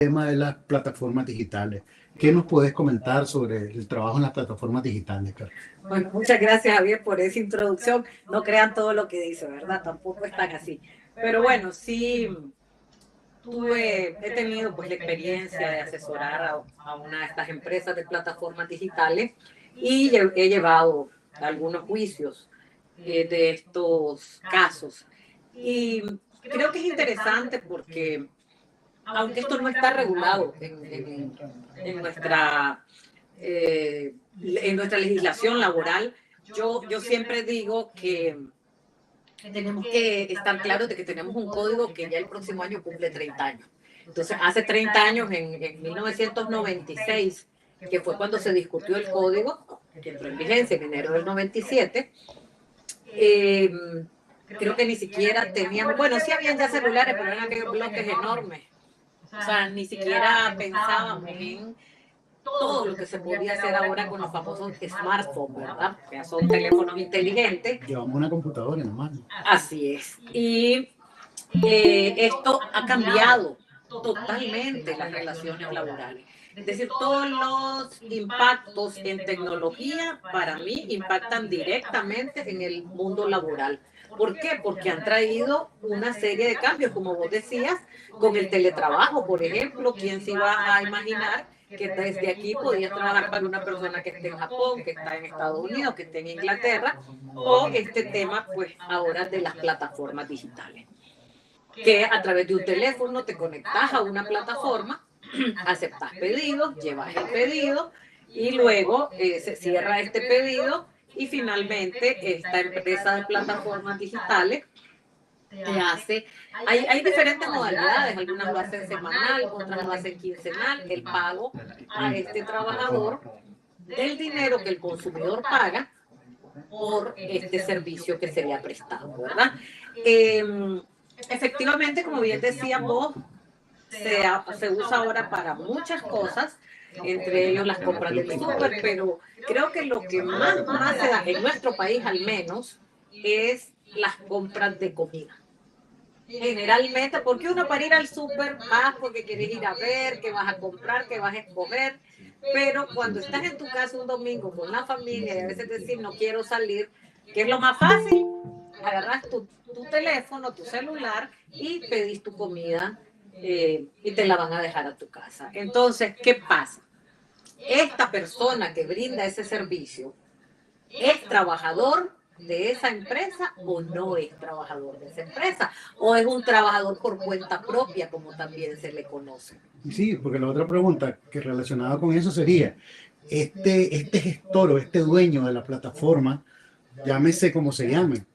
tema de las plataformas digitales. ¿Qué nos puedes comentar sobre el trabajo en las plataformas digitales, Carlos? Bueno, muchas gracias, Javier, por esa introducción. No crean todo lo que dice, ¿verdad? Tampoco es tan así. Pero bueno, sí he tenido pues la experiencia de asesorar a una de estas empresas de plataformas digitales y he llevado algunos juicios de estos casos. Y creo que es interesante porque, aunque esto no está regulado en nuestra legislación laboral, yo siempre digo que tenemos que estar claros de que tenemos un código que ya el próximo año cumple 30 años. Entonces, hace 30 años, en 1996, que fue cuando se discutió el código, que entró en vigencia en enero del 97, creo que ni siquiera teníamos, bueno, sí habían ya celulares, pero eran aquellos bloques enormes. O sea, ni siquiera pensábamos en todo lo que se podía hacer ahora con los famosos smartphones, ¿verdad? Que son teléfonos inteligentes. Llevamos una computadora en la mano. Así es. Y esto ha cambiado totalmente las relaciones laborales. Es decir, todos los impactos en tecnología para mí impactan directamente en el mundo laboral. ¿Por qué? Porque han traído una serie de cambios, como vos decías, con el teletrabajo, por ejemplo. ¿Quién se iba a imaginar que desde aquí podías trabajar para una persona que esté en Japón, que está en Estados Unidos, que esté en Inglaterra, o este tema, pues, ahora de las plataformas digitales? Que a través de un teléfono te conectas a una plataforma, aceptas pedidos, llevas el pedido y luego se cierra este pedido y finalmente esta empresa de plataformas digitales te hace, hay diferentes modalidades, algunas lo hacen semanal, otras lo hacen quincenal, el pago a este trabajador del dinero que el consumidor paga por este servicio que se le ha prestado, ¿verdad? Efectivamente, como bien decías vos, se usa ahora para muchas cosas, entre ellos las compras del súper, pero creo que lo que más se da en nuestro país al menos es las compras de comida. Generalmente, porque uno para ir al súper vas porque quieres ir a ver, qué vas a comprar, qué vas a escoger, pero cuando estás en tu casa un domingo con la familia y a veces decir no quiero salir, ¿qué es lo más fácil? Agarras tu teléfono, tu celular y pedís tu comida y te la van a dejar a tu casa. Entonces, ¿qué pasa? Esta persona que brinda ese servicio es trabajador de esa empresa o no es trabajador de esa empresa, o es un trabajador por cuenta propia, como también se le conoce. Sí, porque la otra pregunta que relacionada con eso sería, este gestor o este dueño de la plataforma, llámese como se llame,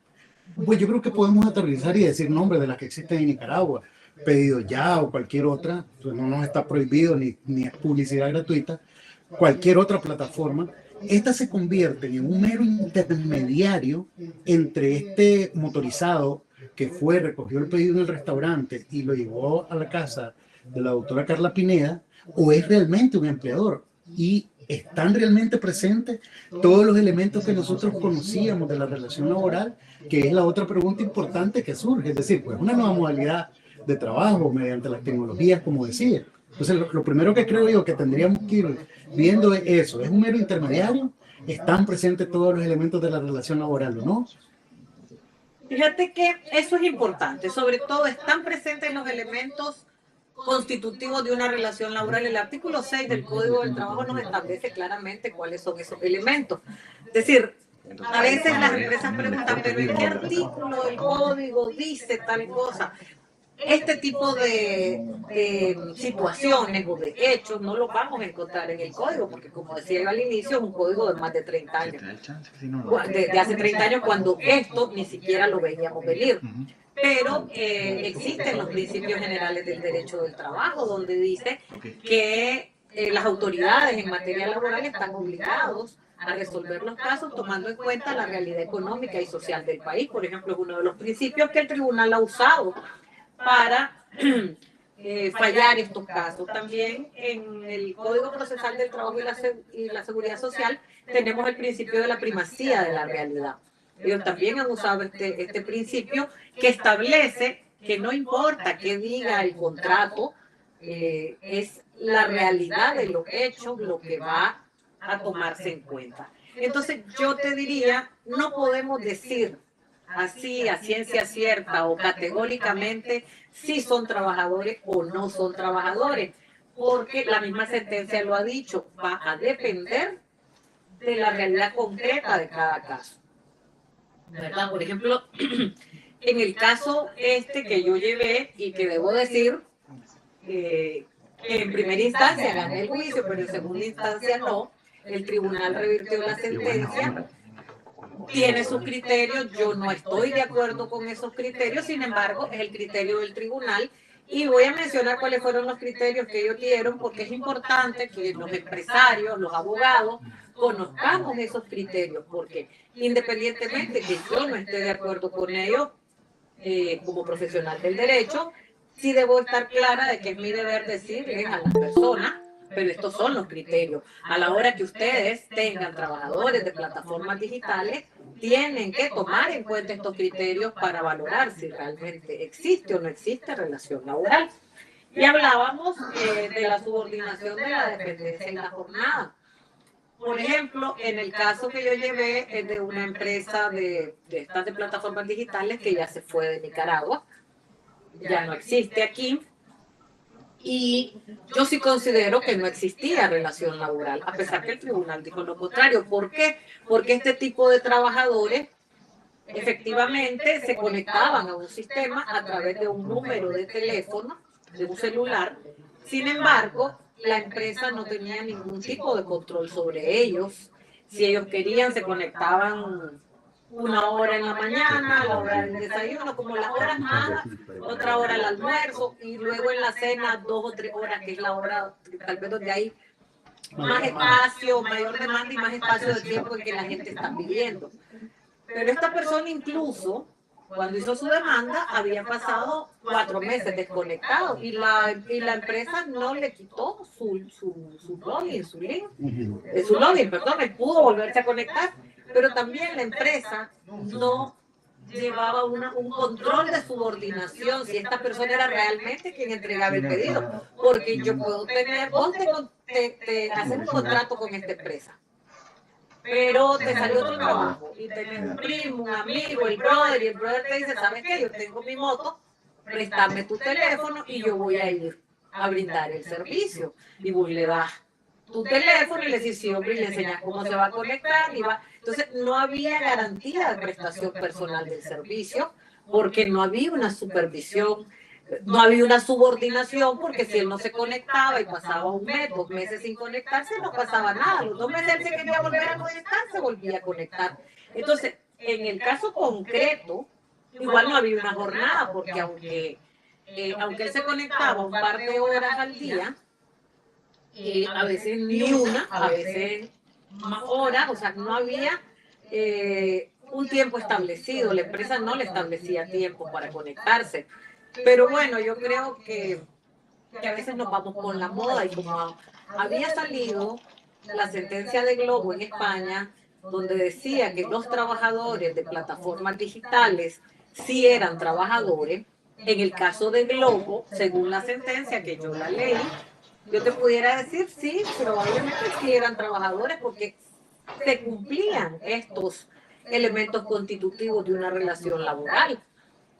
pues yo creo que podemos aterrizar y decir nombres de las que existen en Nicaragua, Pedido Ya o cualquier otra, pues no nos está prohibido ni es publicidad gratuita, cualquier otra plataforma. Estas se convierten en un mero intermediario entre este motorizado que fue, recogió el pedido en el restaurante y lo llevó a la casa de la doctora Carla Pineda, o es realmente un empleador y están realmente presentes todos los elementos que nosotros conocíamos de la relación laboral, que es la otra pregunta importante que surge. Es decir, pues una nueva modalidad de trabajo mediante las tecnologías, como decía. Entonces, lo primero que creo yo que tendríamos que ir viendo es eso. ¿Es un mero intermediario? ¿Están presentes todos los elementos de la relación laboral o no? Fíjate que eso es importante, sobre todo están presentes los elementos constitutivos de una relación laboral. El artículo 6 del Código del Trabajo nos establece claramente cuáles son esos elementos. Es decir, a veces las empresas preguntan, pero ¿en qué artículo del código dice tal cosa? Este tipo de situaciones o de hechos no los vamos a encontrar en el código, porque como decía yo al inicio, es un código de más de 30 años. De hace 30 años, cuando esto ni siquiera lo veíamos venir. Pero existen los principios generales del derecho del trabajo, donde dice que las autoridades en materia laboral están obligados a resolver los casos tomando en cuenta la realidad económica y social del país. Por ejemplo, es uno de los principios que el tribunal ha usado para fallar estos casos. También en el Código Procesal del Trabajo y la Seguridad Social tenemos el principio de la primacía de la realidad. Ellos también han usado este principio que establece que no importa qué diga el contrato, es la realidad de los hechos lo que va a tomarse en cuenta. Entonces yo te diría, no podemos decir así a ciencia cierta o categóricamente si son trabajadores o no son trabajadores, porque la misma sentencia lo ha dicho, va a depender de la realidad concreta de cada caso, ¿verdad? Por ejemplo, en el caso que yo llevé y que debo decir que en primera instancia gané el juicio, pero en segunda instancia no, el tribunal revirtió la sentencia, tiene sus criterios, yo no estoy de acuerdo con esos criterios, sin embargo, es el criterio del tribunal y voy a mencionar cuáles fueron los criterios que ellos dieron porque es importante que los empresarios, los abogados, conozcamos esos criterios, porque independientemente que yo no esté de acuerdo con ellos, como profesional del derecho, sí debo estar clara de que es mi deber decirles a las personas, pero estos son los criterios. A la hora que ustedes tengan trabajadores de plataformas digitales, tienen que tomar en cuenta estos criterios para valorar si realmente existe o no existe relación laboral. Y hablábamos de la subordinación de la dependencia en la jornada. Por ejemplo, en el caso que yo llevé es de una empresa de estas de plataformas digitales que ya se fue de Nicaragua, ya no existe aquí, y yo sí considero que no existía relación laboral, a pesar que el tribunal dijo lo contrario. ¿Por qué? Porque este tipo de trabajadores efectivamente se conectaban a un sistema a través de un número de teléfono, de un celular. Sin embargo, la empresa no tenía ningún tipo de control sobre ellos. Si ellos querían, se conectaban una hora en la mañana, la hora del desayuno, como las horas nada, otra hora el almuerzo y luego en la cena 2 o 3 horas, que es la hora tal vez donde hay más espacio, mayor demanda y más espacio de tiempo en que la gente está pidiendo. Pero esta persona incluso, cuando hizo su demanda, había pasado 4 meses desconectado y la empresa no le quitó su login, su login, perdón, él pudo volverse a conectar, pero también la empresa no llevaba un control de subordinación, si esta persona era realmente quien entregaba el pedido, porque yo puedo tener, vos te hacer un contrato con esta empresa, pero te salió otro trabajo y tenés un primo, un amigo, el brother, y el brother te dice, ¿sabes qué? Yo tengo mi moto, préstame tu teléfono y yo voy a ir a brindar el servicio. Y vos le das tu teléfono y le decís, sí, hombre, y le enseñas cómo se va a conectar. Y va. Entonces, no había garantía de prestación personal del servicio porque no había una supervisión, no había una subordinación, porque si él no se conectaba y pasaba un mes, 2 meses sin conectarse, no pasaba nada. Los 2 meses él se quería volver a conectar, se volvía a conectar. Entonces, en el caso concreto, igual no había una jornada, porque aunque él se conectaba un par de horas al día, a veces ni una, a veces más horas, o sea, no había un tiempo establecido, la empresa no le establecía tiempo para conectarse. Pero bueno, yo creo que a veces nos vamos con la moda y como había salido la sentencia de Globo en España, donde decía que los trabajadores de plataformas digitales sí eran trabajadores, en el caso de Globo, según la sentencia que yo la leí, yo te pudiera decir, sí, probablemente sí eran trabajadores porque se cumplían estos elementos constitutivos de una relación laboral.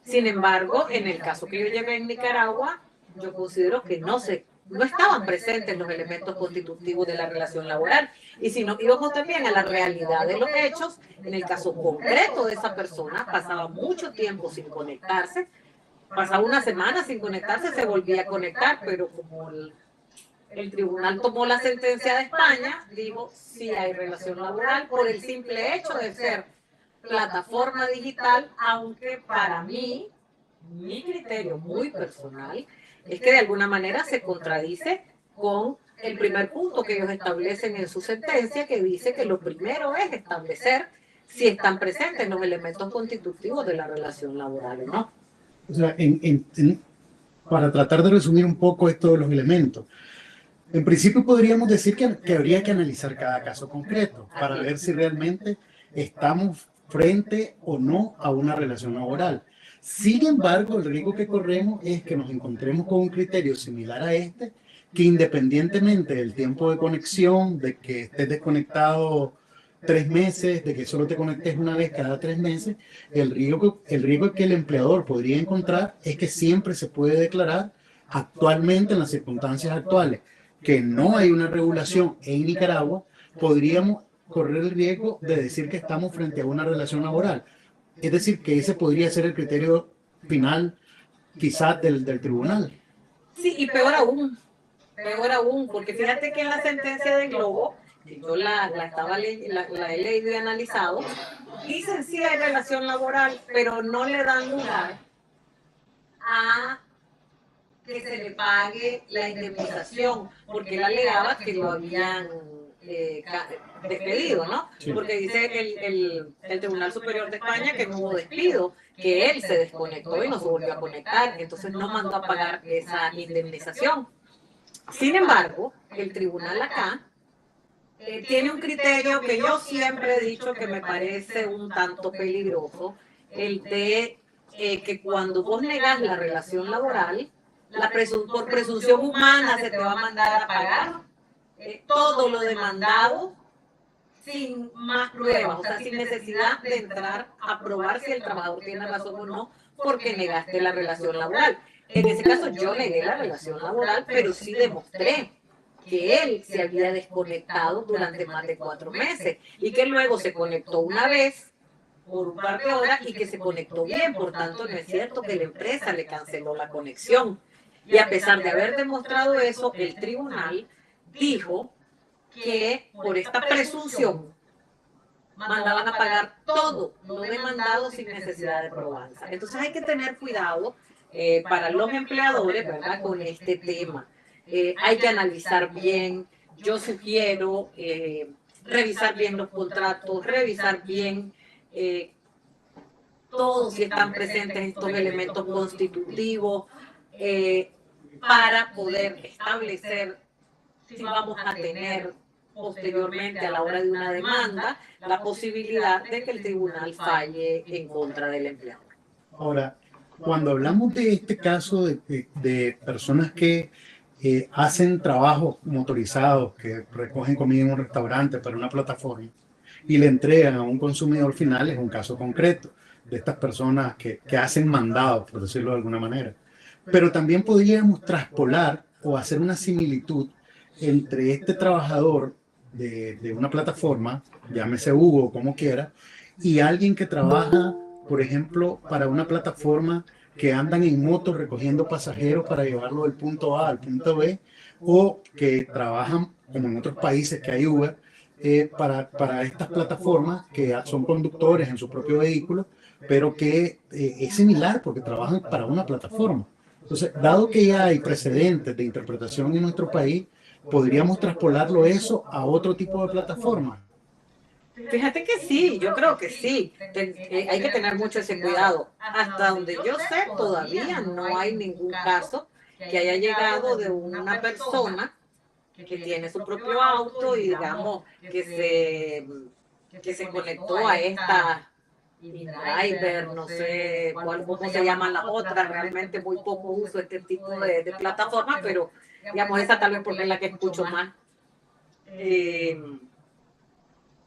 Sin embargo, en el caso que yo llevé en Nicaragua, yo considero que no estaban presentes los elementos constitutivos de la relación laboral. Y si no íbamos también a la realidad de los hechos, en el caso concreto de esa persona, pasaba mucho tiempo sin conectarse, pasaba una semana sin conectarse, se volvía a conectar, pero como el tribunal tomó la sentencia de España, digo, sí hay relación laboral por el simple hecho de ser plataforma digital, aunque para mí, mi criterio muy personal, es que de alguna manera se contradice con el primer punto que ellos establecen en su sentencia, que dice que lo primero es establecer si están presentes los elementos constitutivos de la relación laboral o no. O sea, para tratar de resumir un poco esto de los elementos, en principio podríamos decir que habría que analizar cada caso concreto para ver si realmente estamos frente o no a una relación laboral. Sin embargo, el riesgo que corremos es que nos encontremos con un criterio similar a este, que independientemente del tiempo de conexión, de que estés desconectado 3 meses, de que solo te conectes una vez cada 3 meses, el riesgo que el empleador podría encontrar es que siempre se puede declarar actualmente, en las circunstancias actuales, que no hay una regulación en Nicaragua, podríamos correr el riesgo de decir que estamos frente a una relación laboral. Es decir, que ese podría ser el criterio final, quizás, del tribunal. Sí, y peor aún, porque fíjate que en la sentencia de Globo, que yo la he leído y analizado, dicen sí hay relación laboral, pero no le dan lugar a que se le pague la indemnización, porque él alegaba que lo habían despedido, ¿no? Sí. Porque dice el Tribunal Superior de España que no hubo despido, que él se desconectó y no se volvió a conectar, entonces no mandó a pagar esa indemnización. Sin embargo, el tribunal acá tiene un criterio que yo siempre he dicho que me parece un tanto peligroso, el de que cuando vos negás la relación laboral, por presunción humana se te va a mandar a pagar todo lo demandado sin más pruebas, o sea, sin necesidad de entrar a probar si el trabajador tiene razón o no, porque negaste la relación laboral. En ese caso yo negué la relación laboral, pero sí demostré que él se había desconectado durante más de 4 meses y que luego se conectó una vez por un par de horas y que se conectó bien. Por tanto, no es cierto que la empresa le canceló la conexión. Y a pesar de haber demostrado eso, el tribunal dijo que por esta presunción mandaban a pagar todo lo demandado sin necesidad de probanza. Entonces hay que tener cuidado para los empleadores, ¿verdad?, con este tema. Hay que analizar bien. Yo sugiero revisar bien los contratos, revisar bien todos si están presentes estos elementos constitutivos para poder establecer si vamos a tener posteriormente a la hora de una demanda la posibilidad de que el tribunal falle en contra del empleador. Ahora, cuando hablamos de este caso de personas que hacen trabajos motorizados, que recogen comida en un restaurante para una plataforma y le entregan a un consumidor final, es un caso concreto de estas personas que hacen mandados, por decirlo de alguna manera. Pero también podríamos traspolar o hacer una similitud entre este trabajador de una plataforma, llámese Hugo o como quiera, y alguien que trabaja, por ejemplo, para una plataforma que andan en moto recogiendo pasajeros para llevarlo del punto A al punto B, o que trabajan, como en otros países que hay Uber, para estas plataformas que son conductores en su propio vehículo, pero que es similar porque trabajan para una plataforma. Entonces, dado que ya hay precedentes de interpretación en nuestro país, podríamos traspolarlo eso a otro tipo de plataforma. Fíjate que sí, yo creo que sí. Hay que tener mucho ese cuidado. Hasta donde yo sé, todavía no hay ningún caso que haya llegado de una persona que tiene su propio auto y digamos que se conectó a esta driver, no sé cómo se llaman las otras, realmente muy poco uso este tipo de plataformas, pero digamos esa tal vez porque es la que escucho más. Que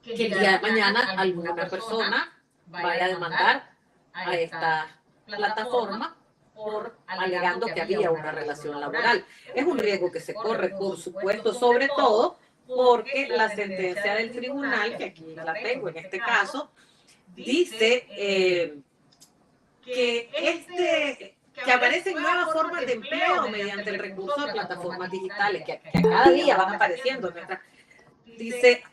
el día de mañana alguna persona vaya a demandar a esta plataforma por alegando que había una relación laboral. Es un riesgo que se corre, por supuesto, sobre todo porque la sentencia del tribunal, que aquí la tengo en este caso, dice que aparecen nuevas formas de empleo mediante el recurso de plataformas digitales, que cada día van apareciendo. Dice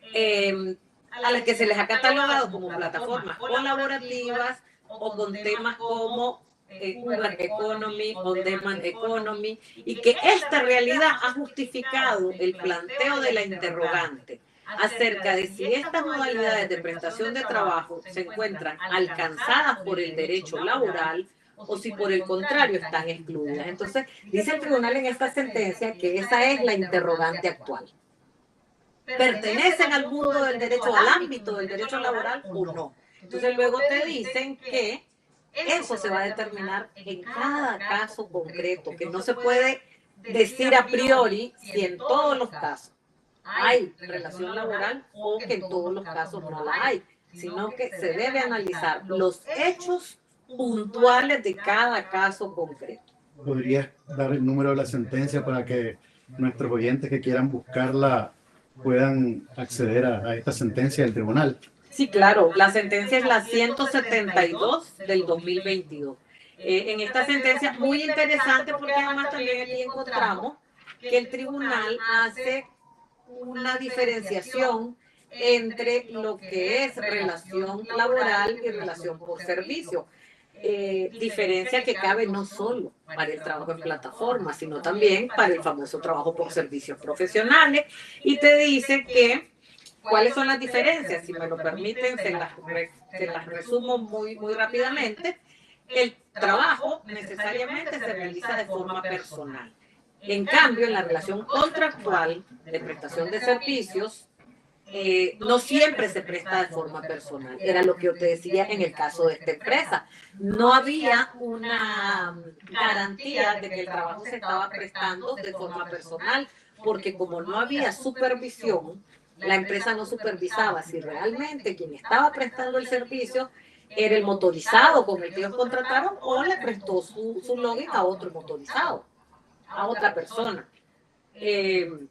a las que se les ha catalogado como plataformas colaborativas o con temas como Uber Economy, On Demand Economy, y que esta realidad ha justificado el planteo de la interrogante acerca de si estas modalidades de prestación de trabajo se encuentran alcanzadas por el derecho laboral o si por el contrario están excluidas. Entonces, dice el tribunal en esta sentencia que esa es la interrogante actual. ¿Pertenecen al mundo del derecho, al ámbito del derecho laboral o no? Entonces luego te dicen que Eso se va a determinar en cada caso concreto, que no se puede decir a priori si en todos los casos hay relación laboral o que en todos los casos no la hay, sino que se debe analizar los hechos puntuales de cada caso concreto. ¿Podrías dar el número de la sentencia para que nuestros oyentes que quieran buscarla puedan acceder a esta sentencia del tribunal? Sí, claro, la sentencia es la 172 del 2022. En esta sentencia, muy interesante porque además también aquí encontramos que el tribunal hace una diferenciación entre lo que es relación laboral y relación por servicio. Diferencia que cabe no solo para el trabajo en plataforma, sino también para el famoso trabajo por servicios profesionales, y te dice que cuáles son las diferencias. Si me lo permiten, se las resumo muy rápidamente. El trabajo necesariamente se realiza de forma personal. En cambio, en la relación contractual de prestación de servicios, no siempre se presta de forma personal. Era lo que yo te decía en el caso de esta empresa. No había una garantía de que el trabajo se estaba prestando de forma personal, porque como no había supervisión, la empresa no supervisaba si realmente quien estaba prestando el servicio era el motorizado con el que ellos contrataron o le prestó su login a otro motorizado, a otra persona. El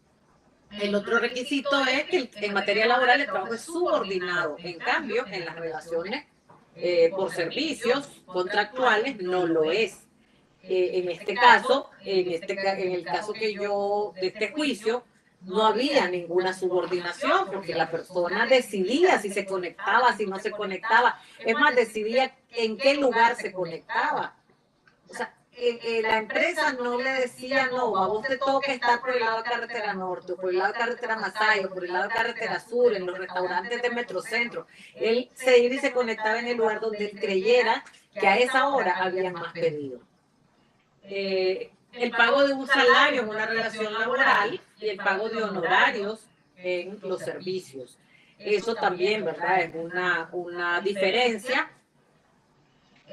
otro requisito es que en materia laboral el trabajo es subordinado. En cambio, en las relaciones por servicios contractuales no lo es. En este caso, en el caso que yo, de este juicio, no había ninguna subordinación porque la persona decidía si se conectaba, si no se conectaba. Es más, decidía en qué lugar se conectaba. O sea, la empresa no le decía, no, a vos te toca estar por el lado de carretera norte, o por el lado de carretera Masaya, o por el lado de carretera sur, en los restaurantes de Metrocentro. Él se iba y se conectaba en el lugar donde él creyera que a esa hora había más pedido. El pago de un salario en una relación laboral y el pago de honorarios en los servicios. Eso también, ¿verdad? Es una diferencia.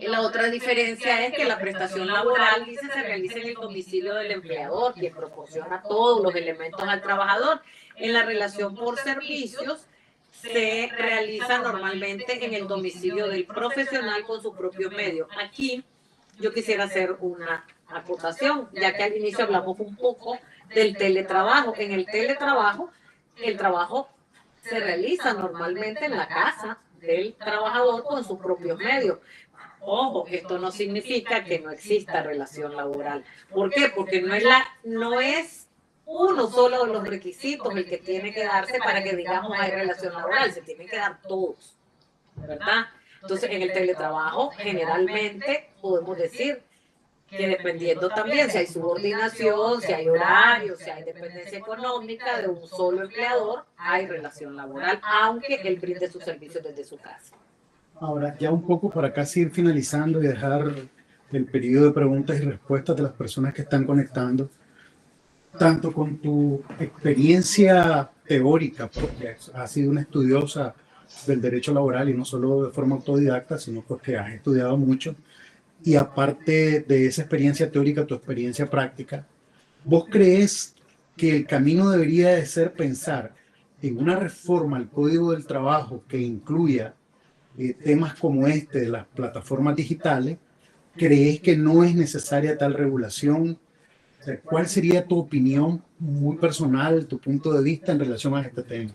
La otra diferencia es que la prestación laboral, dice, se realiza en el domicilio del empleador, quien proporciona todos los elementos al trabajador. En la relación por servicios se realiza normalmente en el domicilio del profesional con sus propios medios. Aquí yo quisiera hacer una acotación, ya que al inicio hablamos un poco del teletrabajo. En el teletrabajo, el trabajo se realiza normalmente en la casa del trabajador con sus propios medios. Ojo, esto no significa que no exista relación laboral. ¿Por qué? Porque no es uno solo de los requisitos el que tiene que darse para que digamos hay relación laboral, se tienen que dar todos, ¿verdad? Entonces, en el teletrabajo, generalmente podemos decir que dependiendo también si hay subordinación, si hay horario, si hay dependencia económica de un solo empleador, hay relación laboral, aunque él brinde sus servicios desde su casa. Ahora, ya un poco para casi ir finalizando y dejar el periodo de preguntas y respuestas de las personas que están conectando, tanto con tu experiencia teórica, porque has sido una estudiosa del derecho laboral y no solo de forma autodidacta, sino porque has estudiado mucho, y aparte de esa experiencia teórica, tu experiencia práctica, ¿vos crees que el camino debería de ser pensar en una reforma al Código del Trabajo que incluya temas como este de las plataformas digitales? ¿Crees que no es necesaria tal regulación? O sea, ¿cuál sería tu opinión muy personal, tu punto de vista en relación a este tema?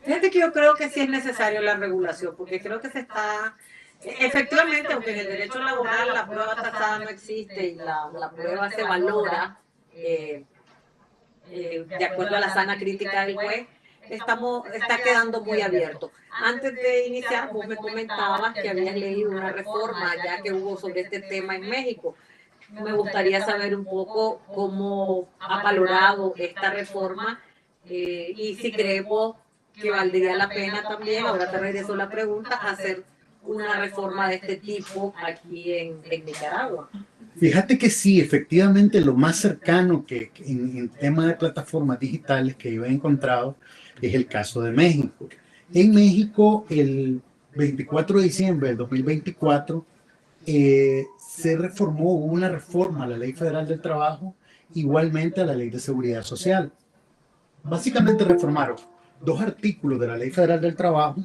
Fíjate que yo creo que sí es necesario la regulación, porque creo que se está, efectivamente, aunque en el derecho laboral la prueba tasada no existe y la prueba se valora de acuerdo a la sana crítica del juez, está quedando muy abierto. Antes de iniciar, vos me comentabas que habías leído una reforma ya que hubo sobre este tema en México. Me gustaría saber un poco cómo ha valorado esta reforma y si creemos que valdría la pena también, ahora te regreso la pregunta, hacer una reforma de este tipo aquí en Nicaragua. Fíjate que sí, efectivamente, lo más cercano que en tema de plataformas digitales que yo he encontrado es el caso de México. En México, el 24 de diciembre del 2024, se reformó, hubo una reforma a la Ley Federal del Trabajo, igualmente a la Ley de Seguridad Social. Básicamente reformaron dos artículos de la Ley Federal del Trabajo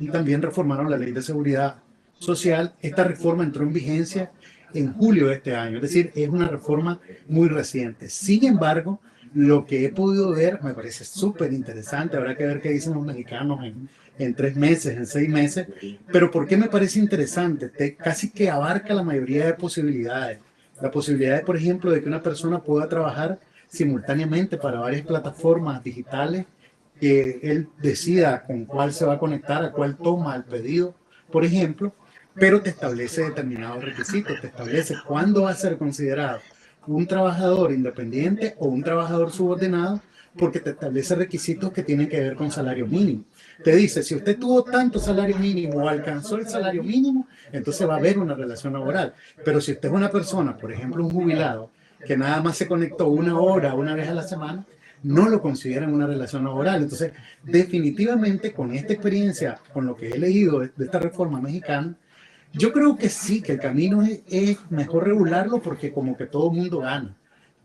y también reformaron la Ley de Seguridad Social. Esta reforma entró en vigencia en julio de este año, es decir, es una reforma muy reciente. Sin embargo, lo que he podido ver me parece súper interesante. Habrá que ver qué dicen los mexicanos en 3 meses, en 6 meses. Pero ¿por qué me parece interesante? Casi que abarca la mayoría de posibilidades. La posibilidad, por ejemplo, de que una persona pueda trabajar simultáneamente para varias plataformas digitales, que él decida con cuál se va a conectar, a cuál toma el pedido, por ejemplo, pero te establece determinados requisitos, te establece cuándo va a ser considerado un trabajador independiente o un trabajador subordinado, porque te establece requisitos que tienen que ver con salario mínimo. Te dice, si usted tuvo tanto salario mínimo o alcanzó el salario mínimo, entonces va a haber una relación laboral. Pero si usted es una persona, por ejemplo, un jubilado, que nada más se conectó una hora, una vez a la semana, no lo consideran una relación laboral. Entonces, definitivamente con esta experiencia, con lo que he leído de esta reforma mexicana, yo creo que sí, que el camino es mejor regularlo porque como que todo el mundo gana.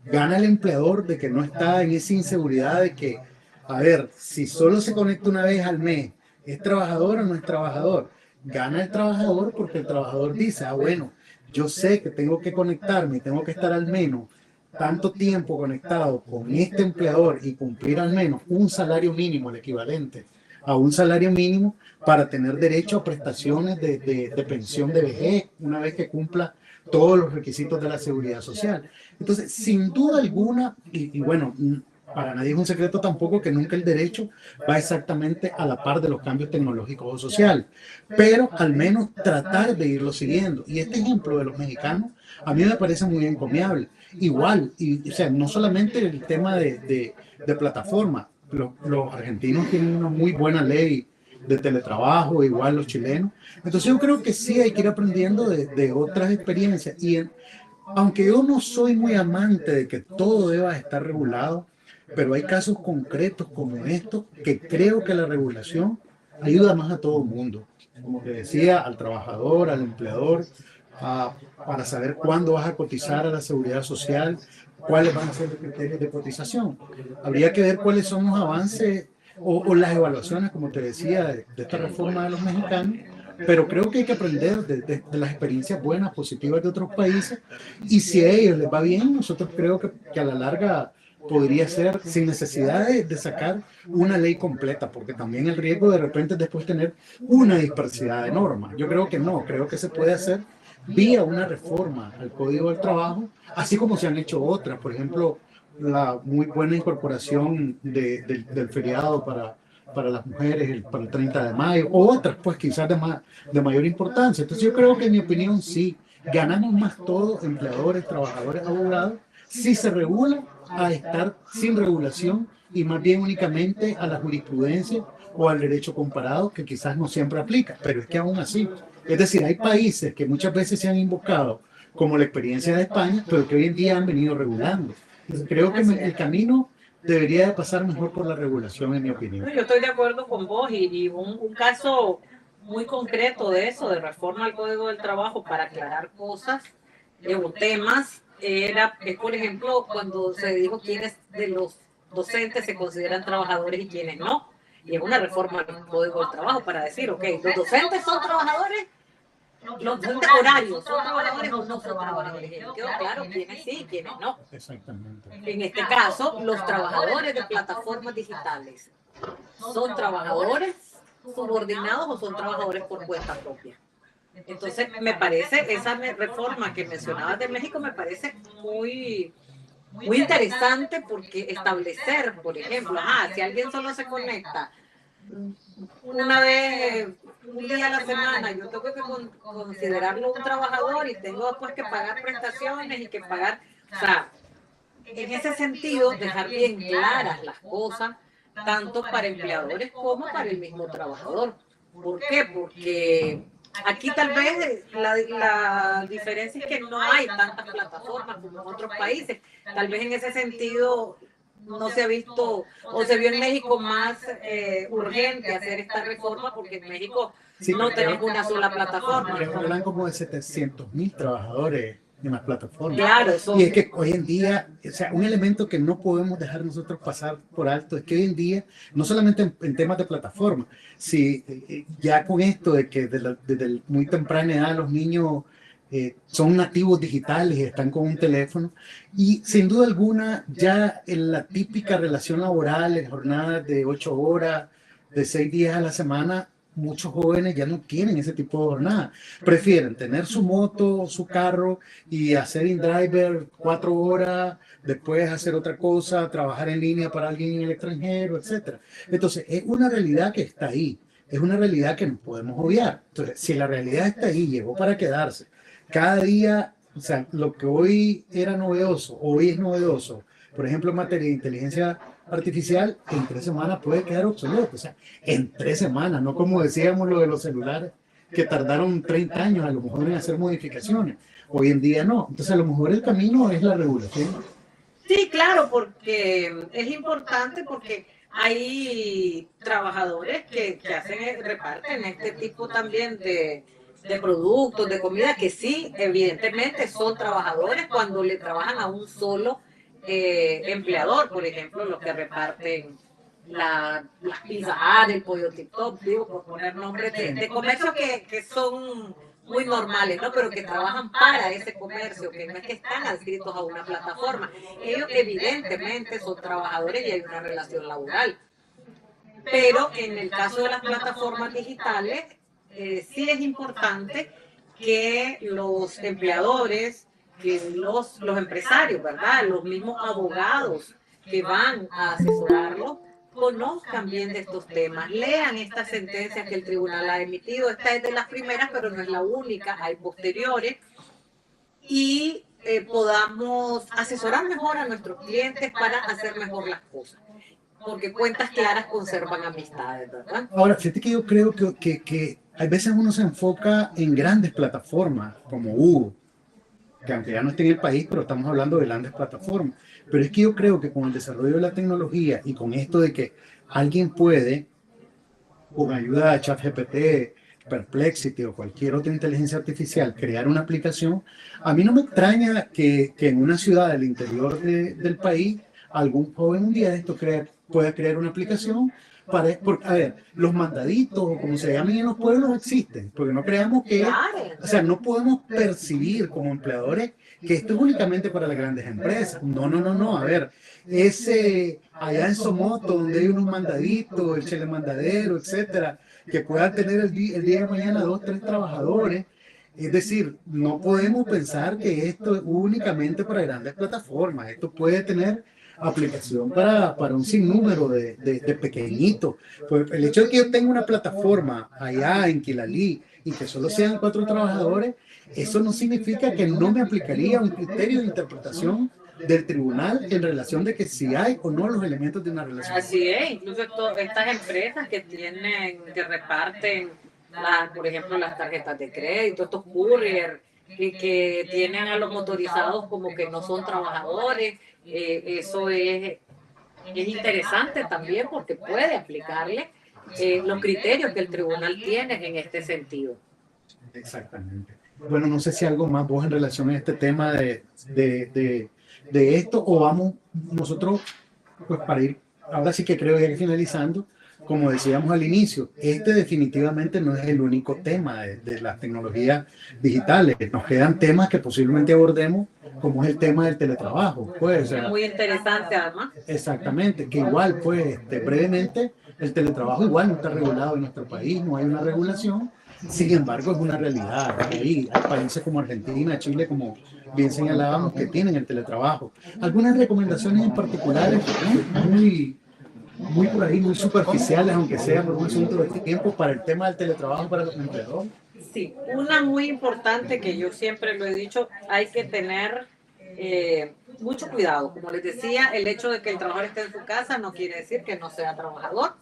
Gana el empleador de que no está en esa inseguridad de que, a ver, si solo se conecta una vez al mes, ¿es trabajador o no es trabajador? Gana el trabajador porque el trabajador dice, ah, bueno, yo sé que tengo que conectarme, tengo que estar al menos tanto tiempo conectado con este empleador y cumplir al menos un salario mínimo, el equivalente a un salario mínimo, para tener derecho a prestaciones de pensión de vejez una vez que cumpla todos los requisitos de la seguridad social. Entonces, sin duda alguna, y bueno, para nadie es un secreto tampoco que nunca el derecho va exactamente a la par de los cambios tecnológicos o sociales, pero al menos tratar de irlo siguiendo. Y este ejemplo de los mexicanos a mí me parece muy encomiable. Igual, y, o sea, no solamente el tema de plataforma, los argentinos tienen una muy buena ley de teletrabajo, igual los chilenos. Entonces yo creo que sí hay que ir aprendiendo de otras experiencias. Aunque yo no soy muy amante de que todo deba estar regulado, pero hay casos concretos como estos que creo que la regulación ayuda más a todo el mundo. Como te decía, al trabajador, al empleador, para saber cuándo vas a cotizar a la seguridad social, cuáles van a ser los criterios de cotización. Habría que ver cuáles son los avances o las evaluaciones, como te decía, de esta reforma de los mexicanos, pero creo que hay que aprender de las experiencias buenas, positivas de otros países, y si a ellos les va bien, nosotros creo que a la larga podría ser sin necesidad de sacar una ley completa, porque también el riesgo de repente es después tener una dispersidad de normas. Yo creo que no, creo que se puede hacer vía una reforma al Código del Trabajo, así como se han hecho otras, por ejemplo, la muy buena incorporación del feriado para las mujeres para el 30 de mayo, o otras, pues quizás de mayor importancia. Entonces yo creo que en mi opinión sí, ganamos más todos, empleadores, trabajadores, abogados, si se regula a estar sin regulación y más bien únicamente a la jurisprudencia o al derecho comparado, que quizás no siempre aplica, pero es que aún así, es decir, hay países que muchas veces se han invocado como la experiencia de España, pero que hoy en día han venido regulando. Entonces, creo que el camino debería de pasar mejor por la regulación, en mi opinión. Yo estoy de acuerdo con vos y un caso muy concreto de eso, de reforma al Código del Trabajo para aclarar cosas o temas, es por ejemplo cuando se dijo quiénes de los docentes se consideran trabajadores y quiénes no. Y es una reforma al Código del Trabajo para decir, ok, los docentes son trabajadores, los docentes horarios son trabajadores o no son trabajadores. Y quedó claro quiénes sí y quiénes no. Exactamente. En este caso, los trabajadores de plataformas digitales son trabajadores subordinados o son trabajadores por cuenta propia. Entonces, me parece, esa reforma que mencionabas de México me parece muy interesante porque establecer, por ejemplo, si alguien solo se conecta una vez, un día a la semana, yo tengo que considerarlo un trabajador y tengo pues que pagar prestaciones y que pagar, o sea, en ese sentido, dejar bien claras las cosas, tanto para empleadores como para el mismo trabajador. ¿Por qué? Porque aquí tal vez la diferencia es que no hay tantas plataformas como en otros países. Tal vez en ese sentido no se ha visto o se vio en México más urgente hacer esta reforma porque en México Sí, no tenemos una sola plataforma. Hablan como de 700.000 trabajadores en las plataformas. Claro, Y es que hoy en día, o sea, un elemento que no podemos dejar nosotros pasar por alto es que hoy en día, no solamente en temas de plataforma, si ya con esto de que desde muy temprana edad los niños son nativos digitales y están con un teléfono, y sin duda alguna ya en la típica relación laboral, en jornadas de 8 horas, de 6 días a la semana, muchos jóvenes ya no quieren ese tipo de jornada. Prefieren tener su moto, su carro y hacer InDriver 4 horas, después hacer otra cosa, trabajar en línea para alguien en el extranjero, etcétera. Entonces, es una realidad que está ahí, es una realidad que no podemos obviar. Entonces, si la realidad está ahí, llegó para quedarse, cada día, o sea, lo que hoy era novedoso, hoy es novedoso, por ejemplo, en materia de inteligencia artificial, en 3 semanas puede quedar obsoleto. O sea, en 3 semanas, no como decíamos lo de los celulares, que tardaron 30 años a lo mejor en hacer modificaciones. Hoy en día no. Entonces, a lo mejor el camino es la regulación. Sí, claro, porque es importante porque hay trabajadores que hacen, reparten este tipo también de productos, de comida, que sí, evidentemente son trabajadores cuando le trabajan a un solo empleador, por ejemplo, los que reparten las Pizza Hut, el Pollo TikTok, digo, por poner nombres de comercios que son muy normales, ¿no? Pero que trabajan para ese comercio, que no es que están adscritos a una plataforma. Ellos evidentemente son trabajadores y hay una relación laboral. Pero en el caso de las plataformas digitales, sí es importante que los empleadores, que los empresarios, ¿verdad? Los mismos abogados que van a asesorarlos, conozcan bien de estos temas, lean estas sentencias que el tribunal ha emitido. Esta es de las primeras, pero no es la única, hay posteriores, y podamos asesorar mejor a nuestros clientes para hacer mejor las cosas. Porque cuentas claras conservan amistades, ¿verdad? Ahora, fíjate que yo creo que hay veces uno se enfoca en grandes plataformas como Google, que aunque ya no esté en el país, pero estamos hablando de grandes plataformas. Pero es que yo creo que con el desarrollo de la tecnología y con esto de que alguien puede, con ayuda de ChatGPT, Perplexity o cualquier otra inteligencia artificial, crear una aplicación, a mí no me extraña que en una ciudad del interior del país, algún joven un día de esto pueda crear una aplicación para, porque, a ver, los mandaditos, o como se llaman en los pueblos, existen, porque no creamos que, o sea, no podemos percibir como empleadores que esto es únicamente para las grandes empresas. No, no, no, no, a ver, ese allá en Somoto, donde hay unos mandaditos, el chile mandadero, etcétera, que puedan tener el día de mañana 2, 3 trabajadores. Es decir, no podemos pensar que esto es únicamente para grandes plataformas. Esto puede tener aplicación para un sinnúmero de pequeñitos. Pues el hecho de que yo tenga una plataforma allá en Quilalí y que solo sean 4 trabajadores, eso no significa que no me aplicaría un criterio de interpretación del tribunal en relación de que si hay o no los elementos de una relación. Así es, incluso estas empresas que reparten, por ejemplo, las tarjetas de crédito, estos courier, que tienen a los motorizados como que no son trabajadores, eso es interesante también porque puede aplicarle los criterios que el tribunal tiene en este sentido. Exactamente. Bueno, no sé si algo más vos en relación a este tema de esto, o vamos nosotros, pues para ir, ahora sí que creo ya que finalizando, como decíamos al inicio, este definitivamente no es el único tema de las tecnologías digitales. Nos quedan temas que posiblemente abordemos, como es el tema del teletrabajo. Pues, o sea, muy interesante además. Exactamente, que igual, pues, brevemente, el teletrabajo igual no está regulado en nuestro país, no hay una regulación. Sin embargo, es una realidad. Hay países como Argentina, Chile, como bien señalábamos, que tienen el teletrabajo. Algunas recomendaciones en particulares, muy por ahí, muy superficiales, aunque sea por un asunto de tiempo, para el tema del teletrabajo para los empleadores. Sí, una muy importante que yo siempre lo he dicho, hay que tener mucho cuidado. Como les decía, el hecho de que el trabajador esté en su casa no quiere decir que no sea trabajador.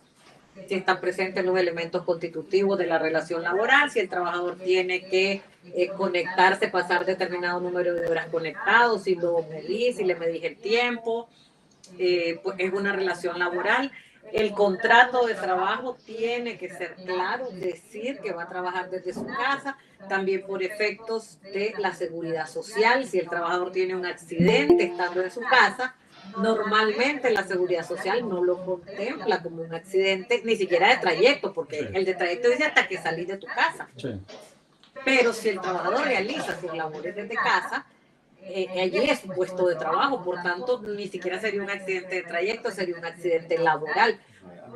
Si están presentes los elementos constitutivos de la relación laboral, si el trabajador tiene que conectarse, pasar determinado número de horas conectado, si lo medí, si le medí el tiempo, pues es una relación laboral. El contrato de trabajo tiene que ser claro, decir que va a trabajar desde su casa, también por efectos de la seguridad social. Si el trabajador tiene un accidente estando en su casa, normalmente la seguridad social no lo contempla como un accidente, ni siquiera de trayecto, porque el de trayecto dice hasta que salís de tu casa. Pero si el trabajador realiza sus labores desde casa, allí es su puesto de trabajo, por tanto, ni siquiera sería un accidente de trayecto, sería un accidente laboral.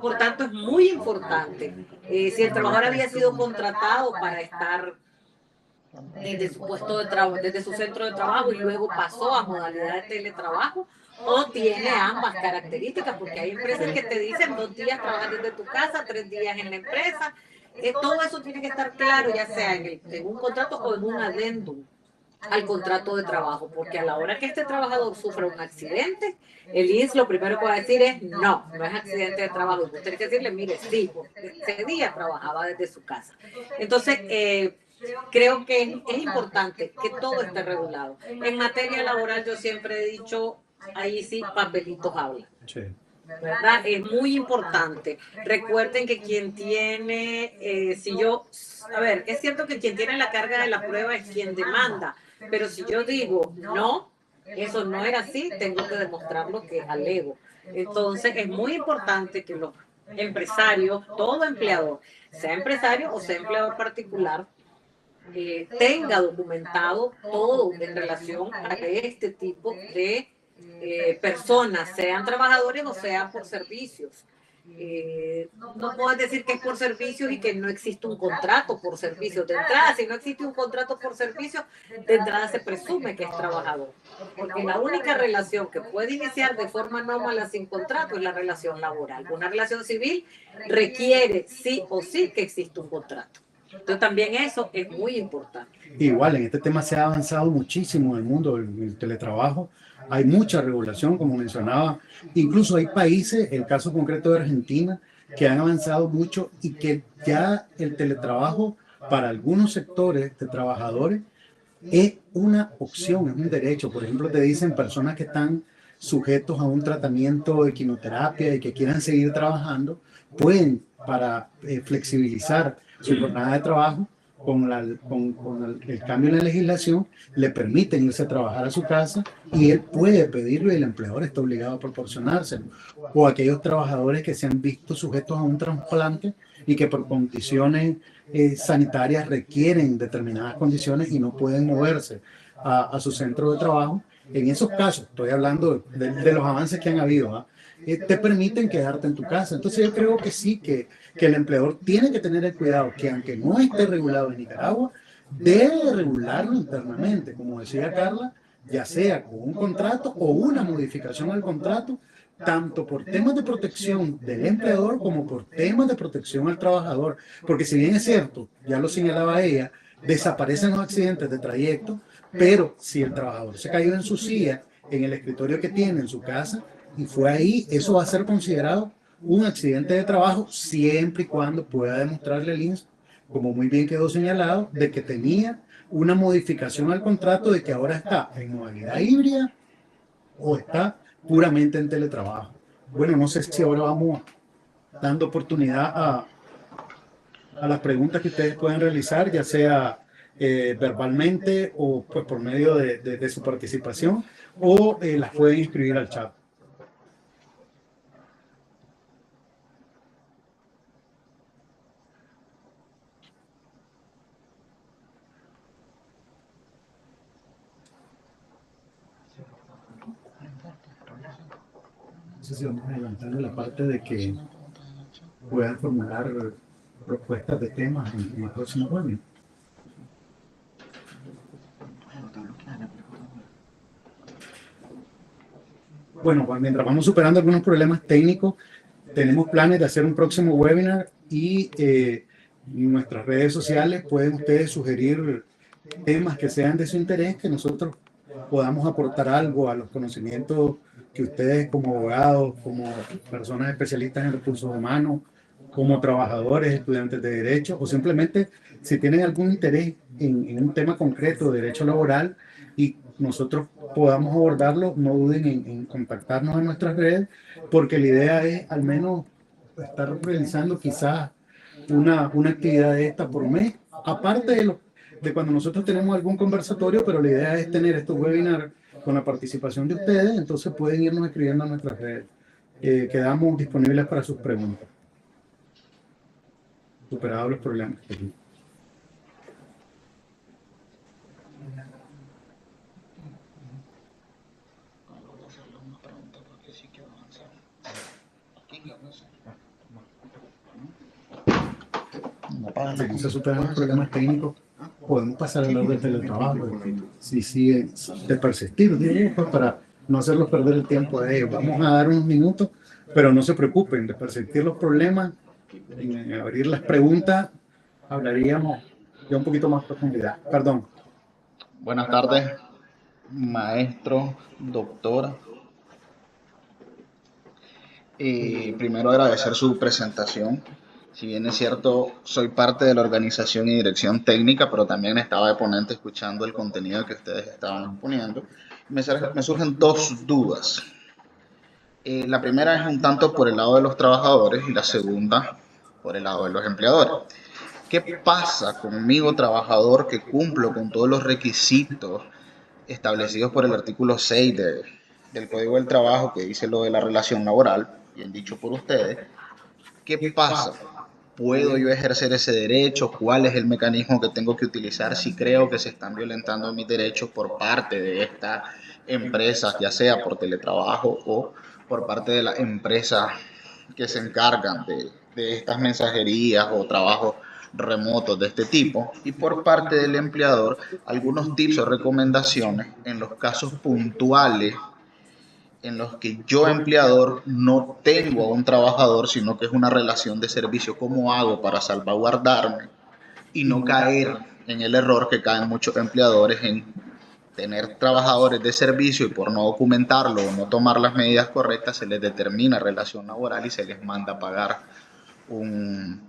Por tanto, es muy importante. Si el trabajador había sido contratado para estar desde su puesto de trabajo, desde su centro de trabajo y luego pasó a modalidad de teletrabajo, o tiene ambas características, porque hay empresas que te dicen 2 días trabajas desde tu casa, 3 días en la empresa. Todo eso tiene que estar claro, ya sea en un contrato o en un adendum al contrato de trabajo, porque a la hora que este trabajador sufra un accidente, el INS lo primero que va a decir es no es accidente de trabajo. Usted tiene que decirle, mire, sí, porque ese día trabajaba desde su casa. Entonces, creo que es importante que todo esté regulado. En materia laboral yo siempre he dicho, ahí sí, papelitos hablan. Sí. ¿Verdad? Es muy importante. Recuerden que quien tiene, a ver, es cierto que quien tiene la carga de la prueba es quien demanda, pero si yo digo, no, eso no era así, tengo que demostrar lo que alego. Entonces, es muy importante que los empresarios, todo empleador, sea empresario o sea empleador particular, tenga documentado todo en relación a este tipo de personas, sean trabajadores o sean por servicios. No puedes decir que es por servicios y que no existe un contrato por servicios. De entrada, si no existe un contrato por servicios, de entrada se presume que es trabajador. Porque la única relación que puede iniciar de forma anómala sin contrato es la relación laboral. Una relación civil requiere sí o sí que exista un contrato. Entonces también eso es muy importante. Igual, en este tema se ha avanzado muchísimo en el mundo del teletrabajo. Hay mucha regulación, como mencionaba. Incluso hay países, el caso concreto de Argentina, que han avanzado mucho y que ya el teletrabajo para algunos sectores de trabajadores es una opción, es un derecho. Por ejemplo, te dicen personas que están sujetos a un tratamiento de quimioterapia y que quieran seguir trabajando, pueden, para flexibilizar su jornada de trabajo, con el cambio en la legislación, le permiten irse a trabajar a su casa y él puede pedirlo y el empleador está obligado a proporcionárselo. O aquellos trabajadores que se han visto sujetos a un trasplante y que por condiciones sanitarias requieren determinadas condiciones y no pueden moverse a su centro de trabajo. En esos casos, estoy hablando de los avances que han habido, te permiten quedarte en tu casa. Entonces yo creo que sí, que el empleador tiene que tener el cuidado que aunque no esté regulado en Nicaragua, debe regularlo internamente, como decía Carla, ya sea con un contrato o una modificación al contrato, tanto por temas de protección del empleador como por temas de protección al trabajador. Porque si bien es cierto, ya lo señalaba ella, desaparecen los accidentes de trayecto, pero si el trabajador se cayó en su silla, en el escritorio que tiene en su casa, y fue ahí, eso va a ser considerado un accidente de trabajo siempre y cuando pueda demostrarle al INS, como muy bien quedó señalado, de que tenía una modificación al contrato, de que ahora está en modalidad híbrida o está puramente en teletrabajo. Bueno, no sé si ahora vamos dando oportunidad a las preguntas que ustedes pueden realizar, ya sea verbalmente o pues, por medio de su participación, o las pueden escribir al chat. No sé si vamos a adelantarle la parte de que puedan formular propuestas de temas en el próximo webinar. Bueno, pues mientras vamos superando algunos problemas técnicos, tenemos planes de hacer un próximo webinar y en nuestras redes sociales pueden ustedes sugerir temas que sean de su interés, que nosotros podamos aportar algo a los conocimientos que ustedes como abogados, como personas especialistas en recursos humanos, como trabajadores, estudiantes de derecho, o simplemente si tienen algún interés en un tema concreto de derecho laboral y nosotros podamos abordarlo, no duden en contactarnos en nuestras redes, porque la idea es al menos estar realizando quizás una actividad de esta por mes, aparte de cuando nosotros tenemos algún conversatorio, pero la idea es tener estos webinars con la participación de ustedes, entonces pueden irnos escribiendo a nuestras redes. Quedamos disponibles para sus preguntas. Superados los problemas. Si no se superan los problemas técnicos, podemos pasar a hablar del teletrabajo. Si siguen de persistir, digo, pues, para no hacerlos perder el tiempo a ellos. Vamos a dar unos minutos, pero no se preocupen, de persistir los problemas, en abrir las preguntas, hablaríamos de un poquito más profundidad. Perdón. Buenas tardes, maestro, doctora. Primero agradecer su presentación. Si bien es cierto, soy parte de la organización y dirección técnica, pero también estaba de ponente escuchando el contenido que ustedes estaban poniendo. Me surgen dos dudas. La primera es un tanto por el lado de los trabajadores y la segunda por el lado de los empleadores. ¿Qué pasa conmigo, trabajador, que cumplo con todos los requisitos establecidos por el artículo 6 del Código del Trabajo, que dice lo de la relación laboral, bien dicho por ustedes? ¿Qué pasa? ¿Puedo yo ejercer ese derecho? ¿Cuál es el mecanismo que tengo que utilizar si creo que se están violentando mis derechos por parte de estas empresas, ya sea por teletrabajo o por parte de las empresas que se encargan de estas mensajerías o trabajos remotos de este tipo? Y por parte del empleador, algunos tips o recomendaciones en los casos puntuales en los que yo, empleador, no tengo a un trabajador, sino que es una relación de servicio. ¿Cómo hago para salvaguardarme y no caer en el error que caen muchos empleadores en tener trabajadores de servicio y por no documentarlo o no tomar las medidas correctas se les determina relación laboral y se les manda a pagar unas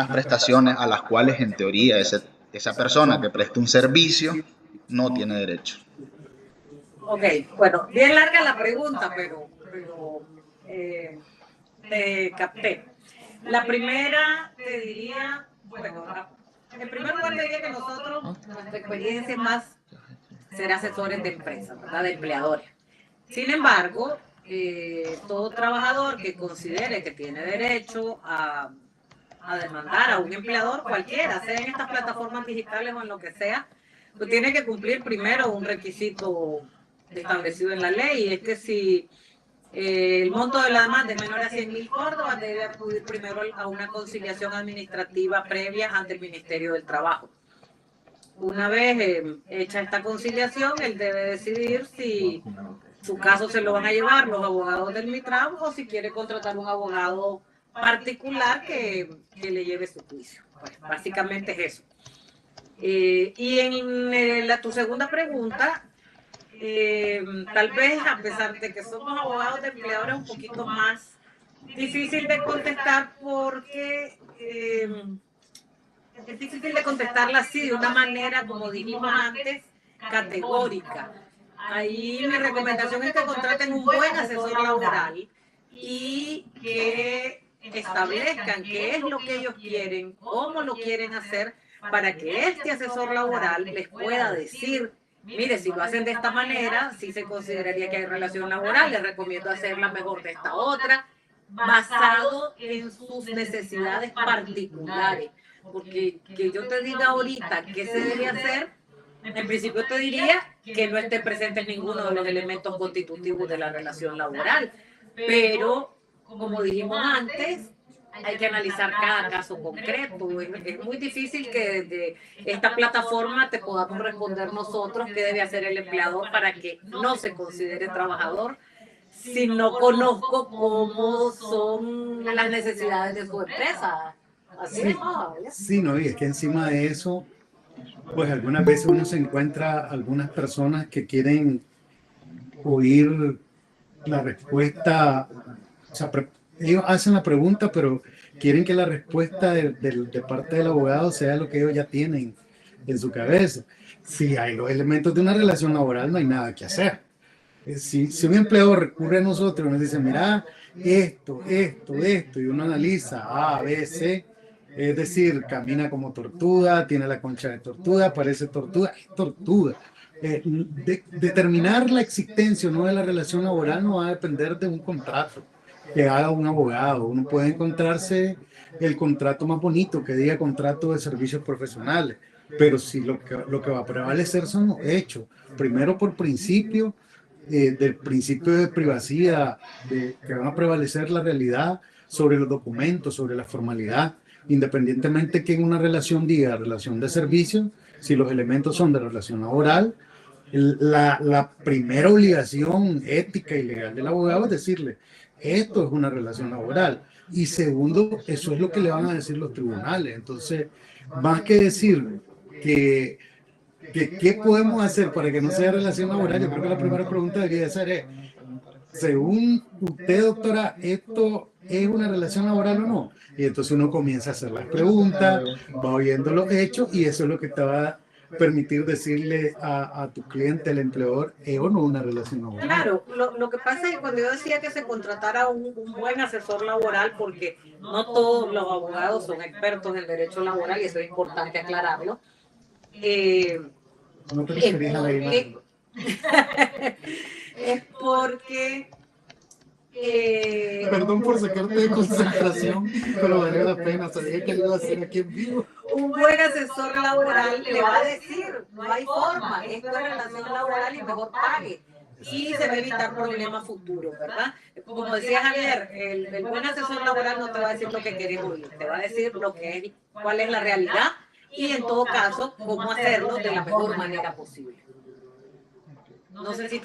prestaciones a las cuales en teoría esa persona que presta un servicio no tiene derecho? Ok, bueno, bien larga la pregunta, pero te capté. La primera te diría, bueno, en primer lugar te diría que nosotros, nuestra experiencia es más ser asesores de empresas, ¿verdad? De empleadores. Sin embargo, todo trabajador que considere que tiene derecho a demandar a un empleador cualquiera, sea en estas plataformas digitales o en lo que sea, pues tiene que cumplir primero un requisito establecido en la ley, y es que si el monto de la demanda es menor a 100.000 córdobas, debe acudir primero a una conciliación administrativa previa ante el Ministerio del Trabajo. Una vez hecha esta conciliación, él debe decidir si su caso se lo van a llevar los abogados del MITRAM o si quiere contratar un abogado particular que le lleve su juicio. Pues básicamente es eso. Y en tu segunda pregunta, tal vez a pesar de que somos abogados de empleadores, un poquito más difícil de contestar porque es difícil de contestarla así, de una manera, como dijimos antes, categórica. Ahí mi recomendación es que contraten un buen asesor laboral y que establezcan qué es lo que ellos quieren, cómo lo quieren hacer, para que este asesor laboral les pueda decir: mire, si lo hacen de esta manera, sí se consideraría que hay relación laboral, les recomiendo hacerla mejor de esta otra, basado en sus necesidades particulares. Porque que yo te diga ahorita qué se debe hacer, en principio te diría que no esté presente ninguno de los elementos constitutivos de la relación laboral. Pero, como dijimos antes, hay que analizar cada caso concreto. Es muy difícil que desde esta plataforma te podamos responder nosotros qué debe hacer el empleador para que no se considere trabajador, si no conozco cómo son las necesidades de su empresa. Así Sí, es, ¿no? sí, no, y es que encima de eso, pues algunas veces uno se encuentra algunas personas que quieren oír la respuesta, o sea, ellos hacen la pregunta, pero quieren que la respuesta de parte del abogado sea lo que ellos ya tienen en su cabeza. si hay los elementos de una relación laboral, no hay nada que hacer. Si un empleador recurre a nosotros y nos dice, mira, esto, y uno analiza A, B, C, es decir, camina como tortuga, tiene la concha de tortuga, parece tortuga, es tortuga. Determinar la existencia o no de la relación laboral no va a depender de un contrato que haga un abogado. Uno puede encontrarse el contrato más bonito que diga contrato de servicios profesionales, pero si lo que va a prevalecer son los hechos. Primero por principio, del principio de privacidad, que van a prevalecer la realidad sobre los documentos, sobre la formalidad, independientemente que en una relación diga relación de servicio, si los elementos son de relación laboral, la primera obligación ética y legal del abogado es decirle, esto es una relación laboral. Y segundo, eso es lo que le van a decir los tribunales. Entonces, más que decir que ¿qué podemos hacer para que no sea relación laboral? Yo creo que la primera pregunta debería ser, según usted, doctora, ¿esto es una relación laboral o no? Y entonces uno comienza a hacer las preguntas, va oyendo los hechos y eso es lo que te va a permitir decirle a tu cliente, al empleador, ¿es o no una relación laboral? Claro, lo que pasa es que cuando yo decía que se contratara un buen asesor laboral, porque no todos los abogados son expertos en derecho laboral y eso es importante aclararlo, No te referís a la imagen. es porque Perdón por sacarte de concentración, pero valió la pena. Sabía que lo iba a hacer aquí en vivo. un buen asesor laboral le va a decir, no hay forma, esto es relación laboral y mejor pague. Y se va a evitar problemas futuros, ¿verdad? Como decía Javier, el buen asesor laboral no te va a decir lo que querés oír, te va a decir lo que es, cuál es la realidad y en todo caso, cómo hacerlo de la mejor manera posible. No sé si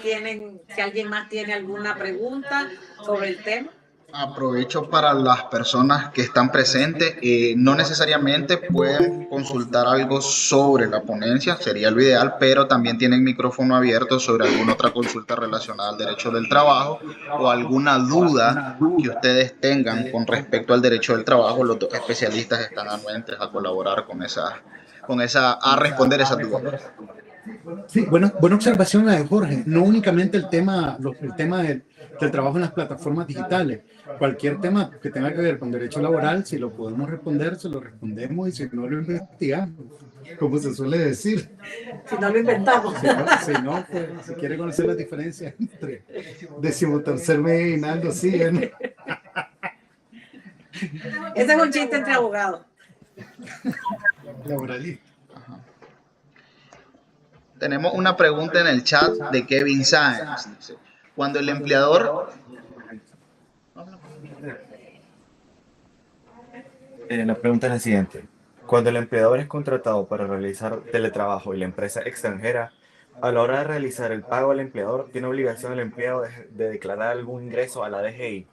alguien más tiene alguna pregunta sobre el tema. Aprovecho para las personas que están presentes, no necesariamente pueden consultar algo sobre la ponencia, sería lo ideal, pero también tienen micrófono abierto sobre alguna otra consulta relacionada al derecho del trabajo o alguna duda que ustedes tengan con respecto al derecho del trabajo. Los dos especialistas están anuentes a colaborar a responder esas dudas. Sí, buena observación la de Jorge. No únicamente el tema del trabajo en las plataformas digitales. Cualquier tema que tenga que ver con derecho laboral, si lo podemos responder, se lo respondemos y si no lo investigamos, como se suele decir. Si no lo inventamos. Si quiere conocer la diferencia entre 13º mes y aguinaldo, sí. Ese es un chiste entre abogados. Laboralista. Tenemos una pregunta en el chat de Kevin Sáenz. Dice, cuando el empleador... La pregunta es la siguiente. Cuando el empleador es contratado para realizar teletrabajo y la empresa extranjera, a la hora de realizar el pago al empleador, ¿tiene obligación el empleado de declarar algún ingreso a la DGI?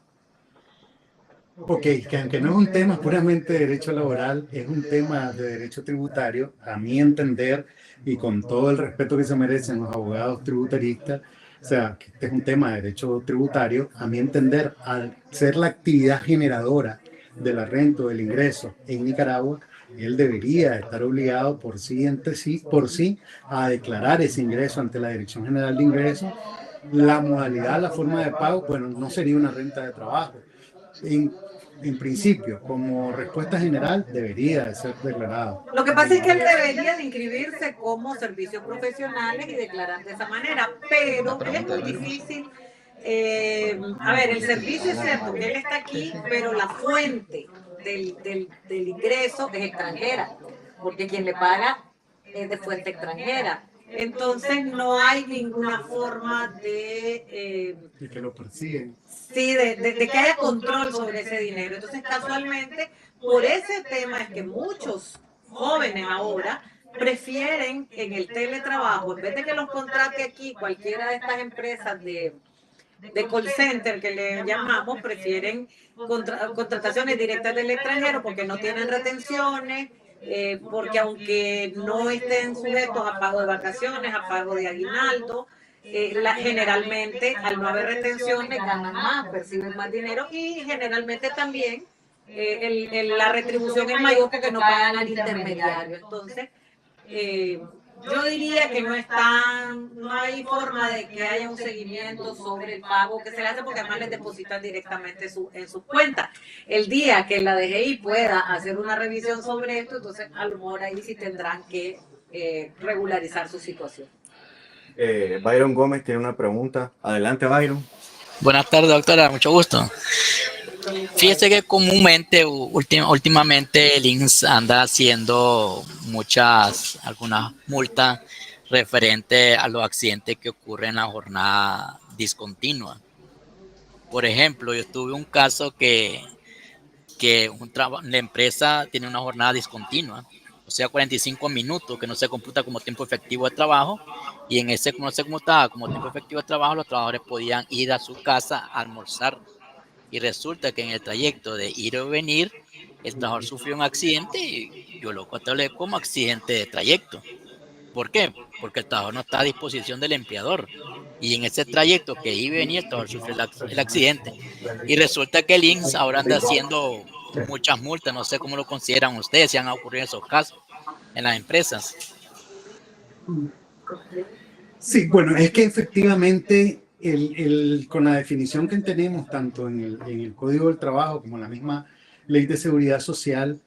Ok, que aunque no es un tema puramente de derecho laboral, es un tema de derecho tributario, a mi entender, y con todo el respeto que se merecen los abogados tributaristas, o sea, que este es un tema de derecho tributario, a mi entender, al ser la actividad generadora de la renta o del ingreso en Nicaragua, él debería estar obligado por sí a declarar ese ingreso ante la Dirección General de Ingresos. La modalidad, la forma de pago, bueno, no sería una renta de trabajo. En principio, como respuesta general, debería de ser declarado. Lo que pasa es que él debería de inscribirse como servicios profesionales y declarar de esa manera, pero es muy difícil. A ver, el servicio es cierto que él está aquí, pero la fuente del ingreso es extranjera, porque quien le paga es de fuente extranjera. Entonces no hay ninguna forma de que lo persiguen. Sí, de que haya control sobre ese dinero. Entonces, casualmente, por ese tema es que muchos jóvenes ahora prefieren en el teletrabajo, en vez de que los contrate aquí cualquiera de estas empresas de call center que le llamamos, prefieren contrataciones directas del extranjero porque no tienen retenciones, porque aunque no estén sujetos a pago de vacaciones, a pago de aguinaldo, generalmente al no haber retenciones ganan más, perciben más dinero y generalmente también la retribución es mayor porque no pagan al intermediario. Entonces, Yo diría que no hay forma de que haya un seguimiento sobre el pago que se le hace porque además les depositan directamente en sus cuentas. El día que la DGI pueda hacer una revisión sobre esto, entonces a lo mejor ahí sí tendrán que regularizar su situación. Byron Gómez tiene una pregunta. Adelante, Byron. Buenas tardes, doctora, mucho gusto. Fíjese que comúnmente, últimamente el INSS anda haciendo algunas multas referente a los accidentes que ocurren en la jornada discontinua. Por ejemplo, yo tuve un caso que la empresa tiene una jornada discontinua, o sea, 45 minutos, que no se computa como tiempo efectivo de trabajo, y en ese no se computaba como tiempo efectivo de trabajo, los trabajadores podían ir a su casa a almorzar. Y resulta que en el trayecto de ir o venir, el trabajador sufrió un accidente y yo lo catalogé como accidente de trayecto. ¿Por qué? Porque el trabajador no está a disposición del empleador. Y en ese trayecto que iba y venía, el trabajador sufrió el accidente. Y resulta que el INSS ahora anda haciendo muchas multas. No sé cómo lo consideran ustedes, si han ocurrido esos casos en las empresas. Sí, bueno, es que efectivamente con la definición que tenemos tanto en el Código del Trabajo como en la misma Ley de Seguridad Social,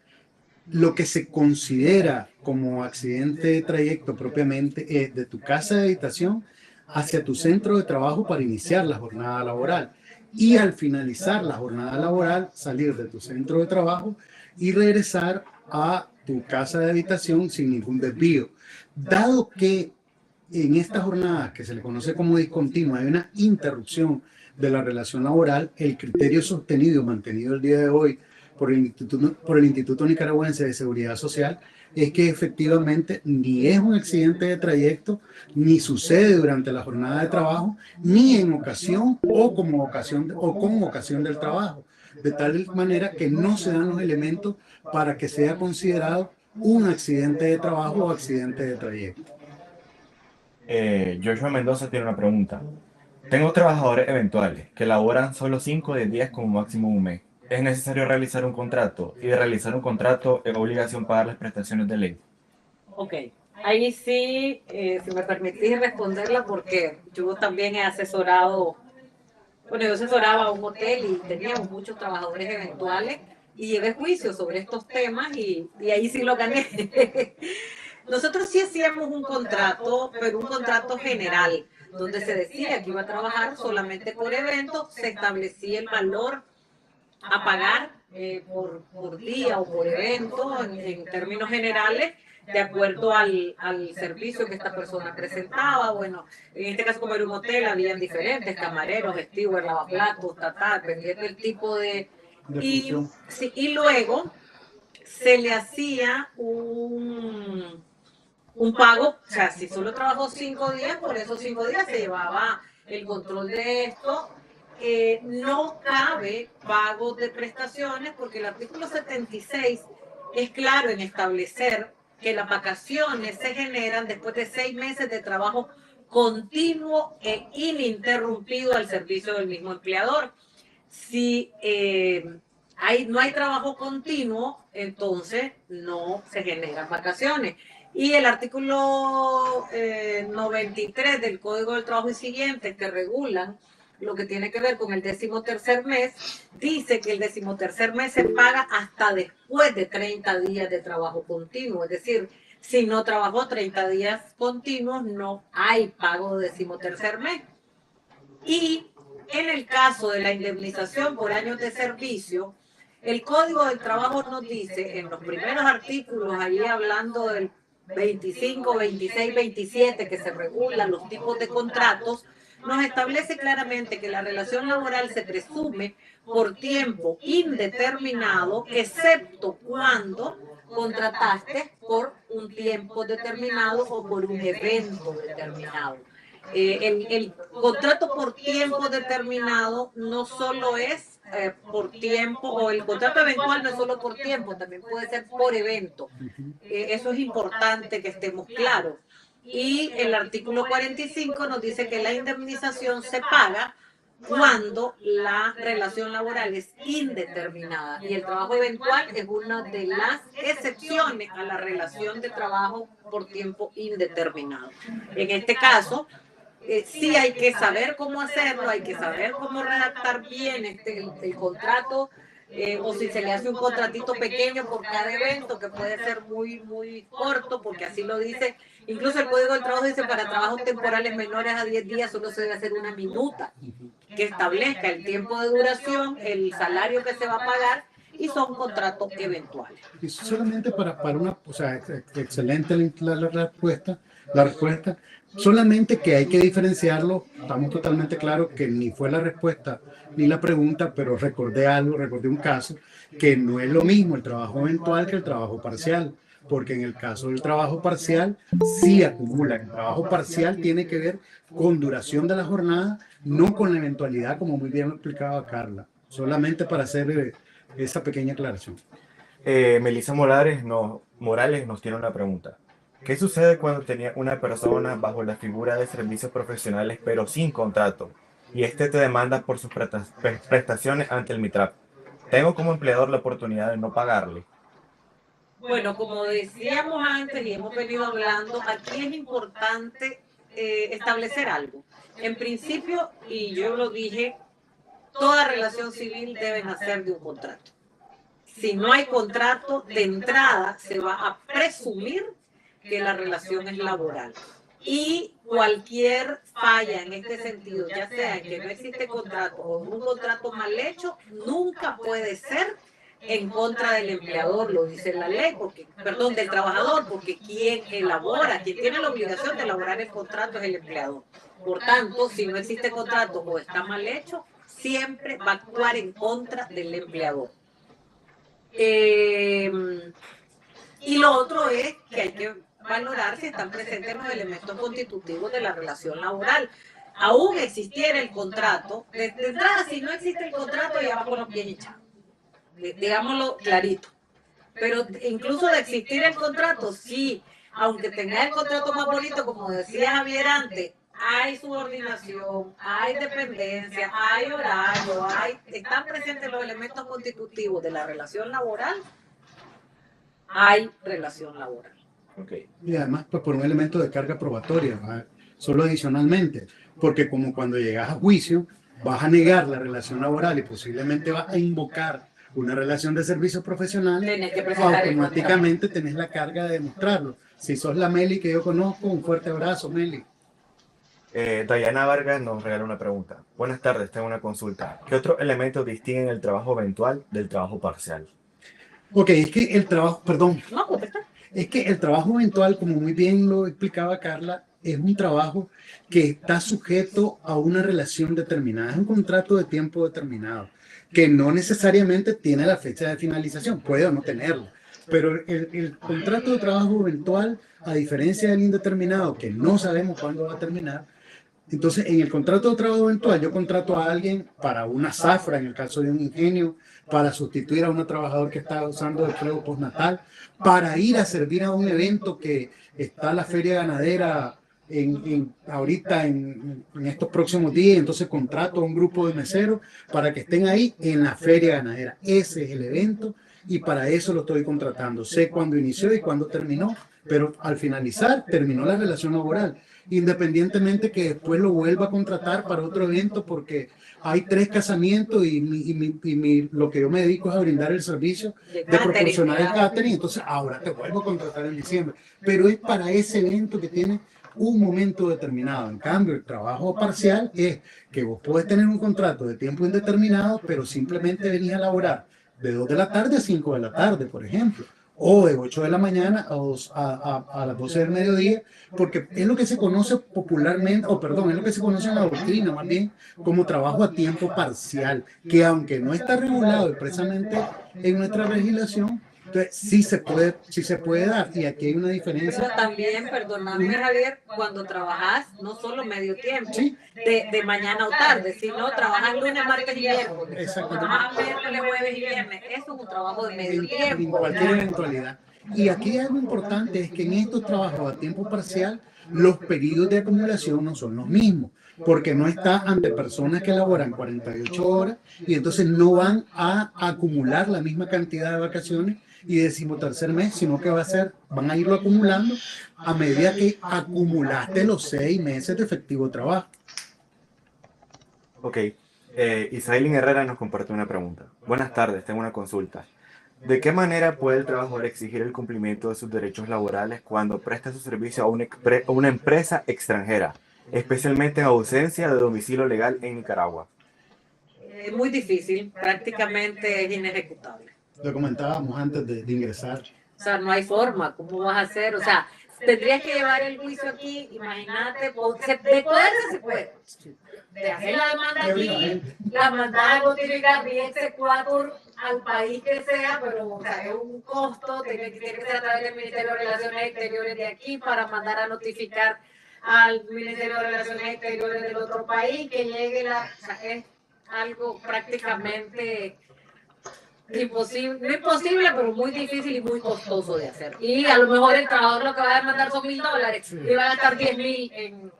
lo que se considera como accidente de trayecto propiamente es de tu casa de habitación hacia tu centro de trabajo para iniciar la jornada laboral y al finalizar la jornada laboral salir de tu centro de trabajo y regresar a tu casa de habitación sin ningún desvío. Dado que en esta jornada que se le conoce como discontinua hay una interrupción de la relación laboral, el criterio sostenido y mantenido el día de hoy por el Instituto Nicaragüense de Seguridad Social es que efectivamente ni es un accidente de trayecto, ni sucede durante la jornada de trabajo, ni en ocasión o con ocasión del trabajo, de tal manera que no se dan los elementos para que sea considerado un accidente de trabajo o accidente de trayecto. Joshua Mendoza tiene una pregunta. Tengo trabajadores eventuales que laboran solo 5 de 10 como máximo un mes. ¿Es necesario realizar un contrato? Y de realizar un contrato, ¿es obligación pagar las prestaciones de ley? Ok, ahí sí, si me permitís responderla, porque yo también he asesorado, bueno, yo asesoraba a un hotel y teníamos muchos trabajadores eventuales y llevé juicios sobre estos temas y ahí sí lo gané. Nosotros sí hacíamos un contrato, pero un contrato general, donde se decía que iba a trabajar solamente por evento, se establecía el valor a pagar por día o por evento en términos generales, de acuerdo al servicio que esta persona presentaba. Bueno, en este caso, como era un hotel, habían diferentes camareros, stewards, lavaplatos, dependiendo del tipo de... Sí, y luego se le hacía un pago, o sea, si solo trabajó 5 días, por esos 5 días se llevaba el control de esto. No cabe pago de prestaciones porque el artículo 76 es claro en establecer que las vacaciones se generan después de 6 meses de trabajo continuo e ininterrumpido al servicio del mismo empleador. Si no hay trabajo continuo, entonces no se generan vacaciones. Y el artículo 93 del Código del Trabajo y siguientes, que regulan lo que tiene que ver con el 13º mes, dice que el 13º mes se paga hasta después de 30 días de trabajo continuo. Es decir, si no trabajó 30 días continuos, no hay pago de 13º mes. Y en el caso de la indemnización por años de servicio, el Código del Trabajo nos dice, en los primeros artículos, allí hablando del 25, 26, 27, que se regulan los tipos de contratos, nos establece claramente que la relación laboral se presume por tiempo indeterminado, excepto cuando contrataste por un tiempo determinado o por un evento determinado. El contrato por tiempo determinado no solo es por tiempo, o el contrato eventual no es solo por tiempo, también puede ser por evento. Eso es importante que estemos claros. Y el artículo 45 nos dice que la indemnización se paga cuando la relación laboral es indeterminada y el trabajo eventual es una de las excepciones a la relación de trabajo por tiempo indeterminado. En este caso, sí hay que saber cómo hacerlo, hay que saber cómo redactar bien el contrato, o si se le hace un contratito pequeño por cada evento, que puede ser muy, muy corto, porque así lo dice. Incluso el Código del Trabajo dice para trabajos temporales menores a 10 días solo se debe hacer una minuta que establezca el tiempo de duración, el salario que se va a pagar, y son contratos eventuales. Y solamente para una, o sea, excelente la respuesta, solamente que hay que diferenciarlo, estamos totalmente claros que ni fue la respuesta ni la pregunta, pero recordé un caso, que no es lo mismo el trabajo eventual que el trabajo parcial, porque en el caso del trabajo parcial sí acumula, el trabajo parcial tiene que ver con duración de la jornada, no con la eventualidad, como muy bien lo explicaba Carla, solamente para hacer esa pequeña aclaración. Melissa Morales nos tiene una pregunta. ¿Qué sucede cuando tenía una persona bajo la figura de servicios profesionales pero sin contrato y te demanda por sus prestaciones ante el MITRAP? ¿Tengo como empleador la oportunidad de no pagarle? Bueno, como decíamos antes y hemos venido hablando, aquí es importante establecer algo. En principio, y yo lo dije, toda relación civil debe nacer de un contrato. Si no hay contrato, de entrada se va a presumir que la relación es laboral. Y cualquier falla en este sentido, ya sea en que no existe contrato o un contrato mal hecho, nunca puede ser en contra del empleador, lo dice la ley, del trabajador, porque quien elabora, quien tiene la obligación de elaborar el contrato es el empleador. Por tanto, si no existe contrato o está mal hecho, siempre va a actuar en contra del empleador. Y lo otro es que hay que valorar si están presentes los elementos constitutivos de la relación laboral. Aún existiera el contrato, de entrada, si no existe el contrato, ya va con los pies echados. Digámoslo clarito. Pero incluso de existir el contrato, sí, aunque tenga el contrato más bonito, como decía Javier antes, hay subordinación, hay dependencia, hay horario, están presentes los elementos constitutivos de la relación laboral, hay relación laboral. Okay. Y además, pues por un elemento de carga probatoria, ¿verdad? Solo adicionalmente, porque como cuando llegas a juicio, vas a negar la relación laboral y posiblemente vas a invocar una relación de servicios profesionales, automáticamente tenés la carga de demostrarlo. Si sos la Meli que yo conozco, un fuerte abrazo, Meli. Dayana Vargas nos regala una pregunta. Buenas tardes, tengo una consulta. ¿Qué otros elementos distinguen el trabajo eventual del trabajo parcial? Ok, es que el trabajo, perdón, es que el trabajo eventual, como muy bien lo explicaba Carla, es un trabajo que está sujeto a una relación determinada, es un contrato de tiempo determinado, que no necesariamente tiene la fecha de finalización, puede o no tenerla, pero el contrato de trabajo eventual, a diferencia del indeterminado, que no sabemos cuándo va a terminar, entonces en el contrato de trabajo eventual yo contrato a alguien para una zafra, en el caso de un ingenio, para sustituir a un trabajador que está usando el empleo postnatal, para ir a servir a un evento que está la feria ganadera ahorita en estos próximos días, entonces contrato a un grupo de meseros para que estén ahí en la feria ganadera. Ese es el evento y para eso lo estoy contratando. Sé cuándo inició y cuándo terminó, pero al finalizar terminó la relación laboral, independientemente que después lo vuelva a contratar para otro evento porque hay 3 casamientos y lo que yo me dedico es a brindar el servicio de proporcionar el catering, entonces ahora te vuelvo a contratar en diciembre, pero es para ese evento que tiene un momento determinado. En cambio, el trabajo parcial es que vos podés tener un contrato de tiempo indeterminado, pero simplemente venís a laborar de 2 de la tarde a 5 de la tarde, por ejemplo, o de 8 de la mañana a las 12 del mediodía, porque es lo que se conoce popularmente, es lo que se conoce en la doctrina más bien, como trabajo a tiempo parcial, que aunque no está regulado expresamente en nuestra legislación, entonces sí se puede dar, y aquí hay una diferencia. Pero también, perdóname Javier, cuando trabajas no solo medio tiempo, ¿sí? de mañana o tarde, sino trabajas lunes, martes y miércoles. Trabajas miércoles, jueves y viernes. Eso es un trabajo de medio tiempo. En cualquier eventualidad. Y aquí algo importante es que en estos trabajos a tiempo parcial, los periodos de acumulación no son los mismos. porque no está ante personas que laboran 48 horas y entonces no van a acumular la misma cantidad de vacaciones y decimotercer mes, sino que van a irlo acumulando a medida que acumulaste los 6 meses de efectivo trabajo. Ok. Isailin Herrera nos comparte una pregunta. Buenas tardes, tengo una consulta. ¿De qué manera puede el trabajador exigir el cumplimiento de sus derechos laborales cuando presta su servicio a una empresa extranjera, especialmente en ausencia de domicilio legal en Nicaragua? Es muy difícil, prácticamente es inejecutable. Lo comentábamos antes de ingresar. O sea, no hay forma, ¿cómo vas a hacer? O sea, tendrías que llevar el juicio aquí, imagínate, de poder se puede. De hacer la demanda aquí, la mandar a notificar vía exequatur al país que sea, pero o sea, es un costo, tiene que ser a través del Ministerio de Relaciones Exteriores de aquí para mandar a notificar al Ministerio de Relaciones Exteriores del otro país, que llegue o sea, es algo prácticamente imposible, no imposible, pero muy difícil y muy costoso de hacer. Y a lo mejor el trabajador lo que va a demandar son $1,000 y va a gastar 10,000 en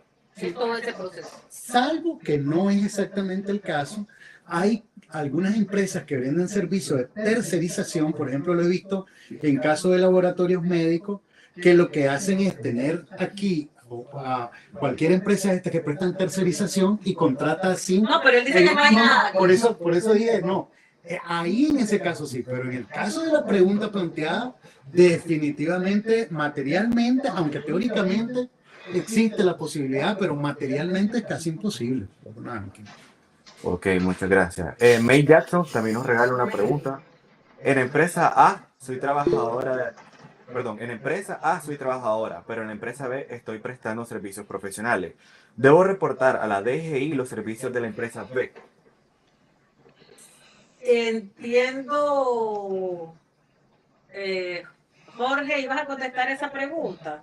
todo ese proceso. Salvo que no es exactamente el caso, hay algunas empresas que venden servicios de tercerización, por ejemplo, lo he visto en caso de laboratorios médicos, que lo que hacen es tener aquí a cualquier empresa que prestan tercerización y contrata sin... No, pero él dice que no hay nada. Por eso dije, no. Ahí en ese caso sí, pero en el caso de la pregunta planteada, definitivamente, materialmente, aunque teóricamente existe la posibilidad, pero materialmente es casi imposible. Ok, muchas gracias. May Jackson también nos regala una pregunta. En empresa A soy trabajadora, pero en la empresa B estoy prestando servicios profesionales. ¿Debo reportar a la DGI los servicios de la empresa B? Entiendo, Jorge, ¿ibas a contestar esa pregunta?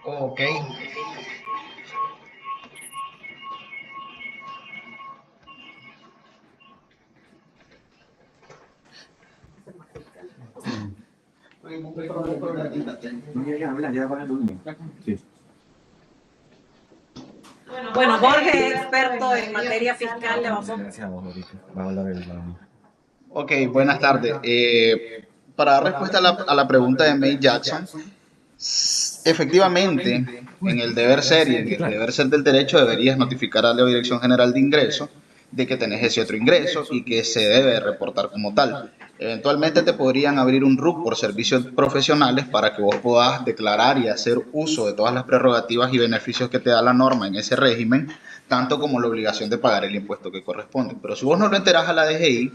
Ok. Bueno, Jorge es experto en materia fiscal. Le vamos Ok, buenas tardes. Para dar respuesta a la pregunta de May Jackson, efectivamente, en el deber ser y en el deber ser del derecho deberías notificar a la Dirección General de Ingreso de que tenés ese otro ingreso y que se debe reportar como tal. Eventualmente te podrían abrir un RUC por servicios profesionales para que vos puedas declarar y hacer uso de todas las prerrogativas y beneficios que te da la norma en ese régimen, tanto como la obligación de pagar el impuesto que corresponde. Pero si vos no lo enterás a la DGI,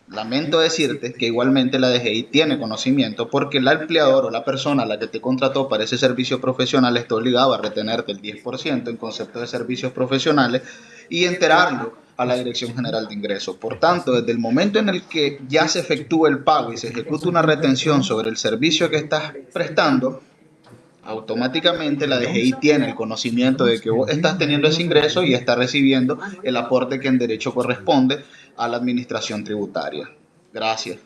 lamento decirte que igualmente la DGI tiene conocimiento porque el empleador o la persona a la que te contrató para ese servicio profesional está obligado a retenerte el 10% en concepto de servicios profesionales y enterarlo a la Dirección General de Ingresos. Por tanto, desde el momento en el que ya se efectúa el pago y se ejecuta una retención sobre el servicio que estás prestando, automáticamente la DGI tiene el conocimiento de que vos estás teniendo ese ingreso y estás recibiendo el aporte que en derecho corresponde a la administración tributaria. Gracias.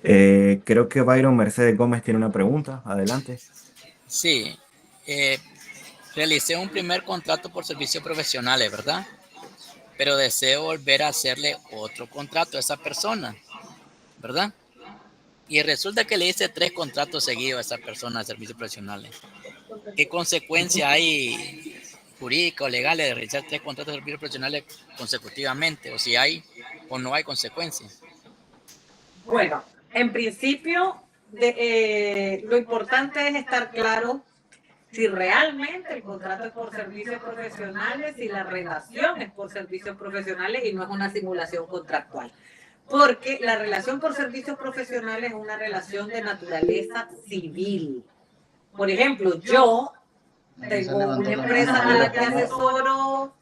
Creo que Byron Mercedes Gómez tiene una pregunta. Adelante. Sí. Realicé un primer contrato por servicios profesionales, ¿verdad? Pero deseo volver a hacerle otro contrato a esa persona, ¿verdad? Y resulta que le hice 3 contratos seguidos a esa persona de servicios profesionales. ¿Qué consecuencia hay jurídica o legales de realizar 3 contratos de servicios profesionales consecutivamente? O si hay o no hay consecuencias. Bueno, en principio, lo importante es estar claro si realmente el contrato es por servicios profesionales, si la relación es por servicios profesionales y no es una simulación contractual. Porque la relación por servicios profesionales es una relación de naturaleza civil. Por ejemplo, yo tengo una empresa a la que asesoro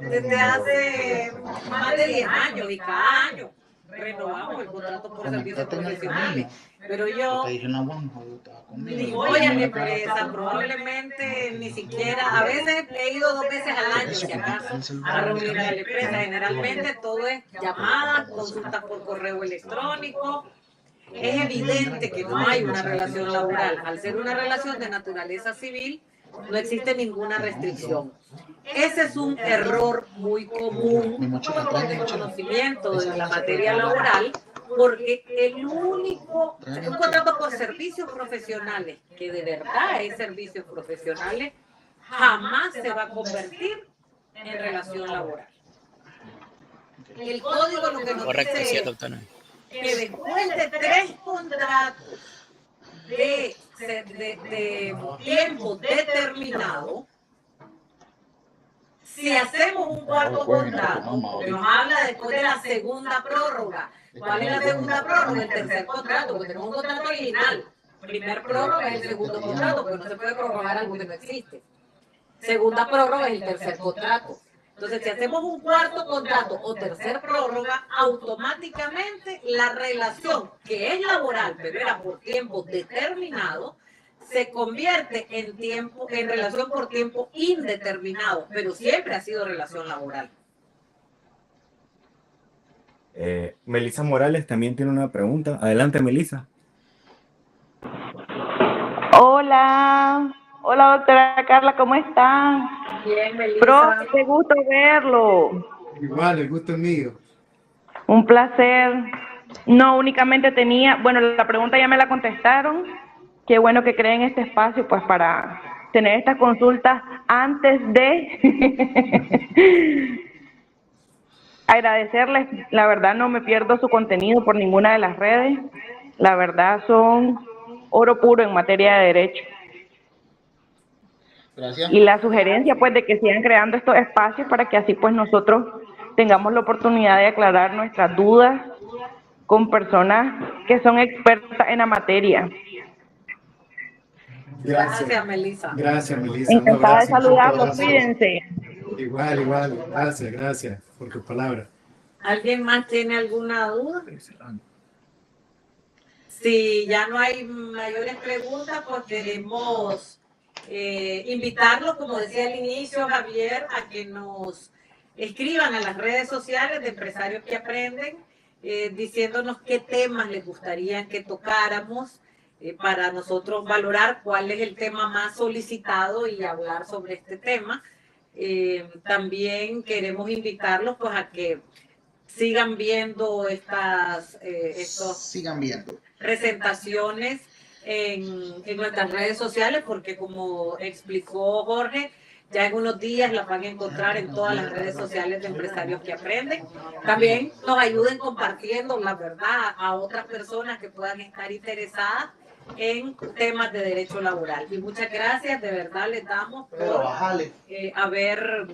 desde hace más de 10 años y cada año renovamos el contrato por servicios profesionales. Pero yo ni voy a la empresa, probablemente ni siquiera, a veces he ido 2 veces al año, si acaso, a reunir a la empresa. Generalmente todo es llamadas, consultas por correo electrónico. es evidente que no hay una relación laboral. Al ser una relación de naturaleza civil, no existe ninguna restricción. Ese es un error muy común por el desconocimiento de la materia laboral, porque un contrato por servicios profesionales, que de verdad es servicios profesionales, jamás se va a convertir en relación laboral. El código lo que nos Correcto, sí, dice doctora. es que después de 3 contratos de tiempo determinado, si hacemos un cuarto contrato, que nos habla después de la segunda prórroga. ¿Cuál es la segunda prórroga? El tercer contrato, porque tenemos un contrato original. Primer prórroga es el segundo contrato, porque no se puede prorrogar algo que no existe. Segunda prórroga es el tercer contrato. Entonces, si hacemos un cuarto contrato o tercer prórroga, automáticamente la relación, que es laboral, pero era por tiempo determinado, se convierte en relación por tiempo indeterminado, pero siempre ha sido relación laboral. Melissa Morales también tiene una pregunta. Adelante, Melissa. Hola, hola doctora Carla, ¿cómo están? Bien, Melissa. Profe, qué gusto verlo. Igual, el gusto es mío. Un placer. No, únicamente tenía, bueno, la pregunta ya me la contestaron. Qué bueno que creen este espacio, pues para tener estas consultas antes de agradecerles. La verdad no me pierdo su contenido por ninguna de las redes. La verdad son oro puro en materia de derecho. Gracias. Y la sugerencia pues de que sigan creando estos espacios para que así pues nosotros tengamos la oportunidad de aclarar nuestras dudas con personas que son expertas en la materia. Gracias, Melissa. Gracias, Melissa. Un Encantada de abrazo, un fuerte saludarlos, abrazo. cuídense. Igual. Gracias por tus palabras. ¿Alguien más tiene alguna duda? Si ya no hay mayores preguntas, pues queremos invitarlos, como decía al inicio Javier, a que nos escriban a las redes sociales de Empresarios que Aprenden, diciéndonos qué temas les gustaría que tocáramos para nosotros valorar cuál es el tema más solicitado y hablar sobre este tema. También queremos invitarlos pues a que sigan viendo Sigan viendo. presentaciones en nuestras redes sociales, porque como explicó Jorge, ya en unos días las van a encontrar en todas las redes sociales de Empresarios que Aprenden. También nos ayuden compartiendo la verdad a otras personas que puedan estar interesadas en temas de derecho laboral. Y muchas gracias, de verdad les damos por haber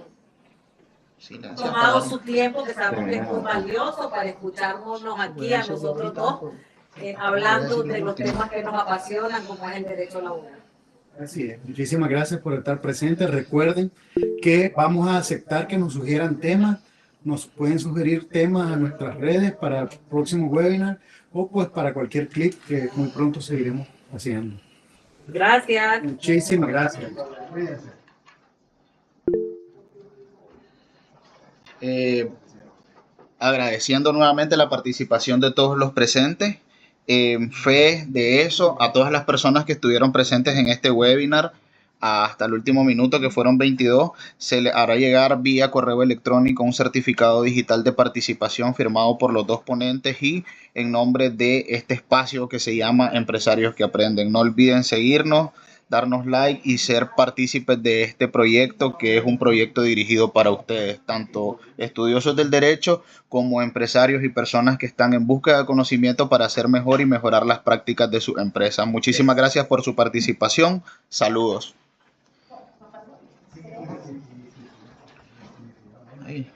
tomado su tiempo, que sabemos que es muy valioso, para escucharnos aquí a nosotros dos, hablando de los temas que nos apasionan, como es el derecho laboral. Así es. Muchísimas gracias por estar presentes. Recuerden que vamos a aceptar que nos sugieran temas. Nos pueden sugerir temas a nuestras redes para el próximo webinar o pues para cualquier clip que muy pronto seguiremos haciendo. Gracias. Muchísimas gracias. Agradeciendo nuevamente la participación de todos los presentes. Fe de eso a todas las personas que estuvieron presentes en este webinar hasta el último minuto, que fueron 22, se le hará llegar vía correo electrónico un certificado digital de participación firmado por los dos ponentes y en nombre de este espacio que se llama Empresarios que Aprenden. No olviden seguirnos, darnos like y ser partícipes de este proyecto, que es un proyecto dirigido para ustedes, tanto estudiosos del derecho como empresarios y personas que están en busca de conocimiento para hacer mejor y mejorar las prácticas de su empresa. Muchísimas gracias por su participación. Saludos. Ahí.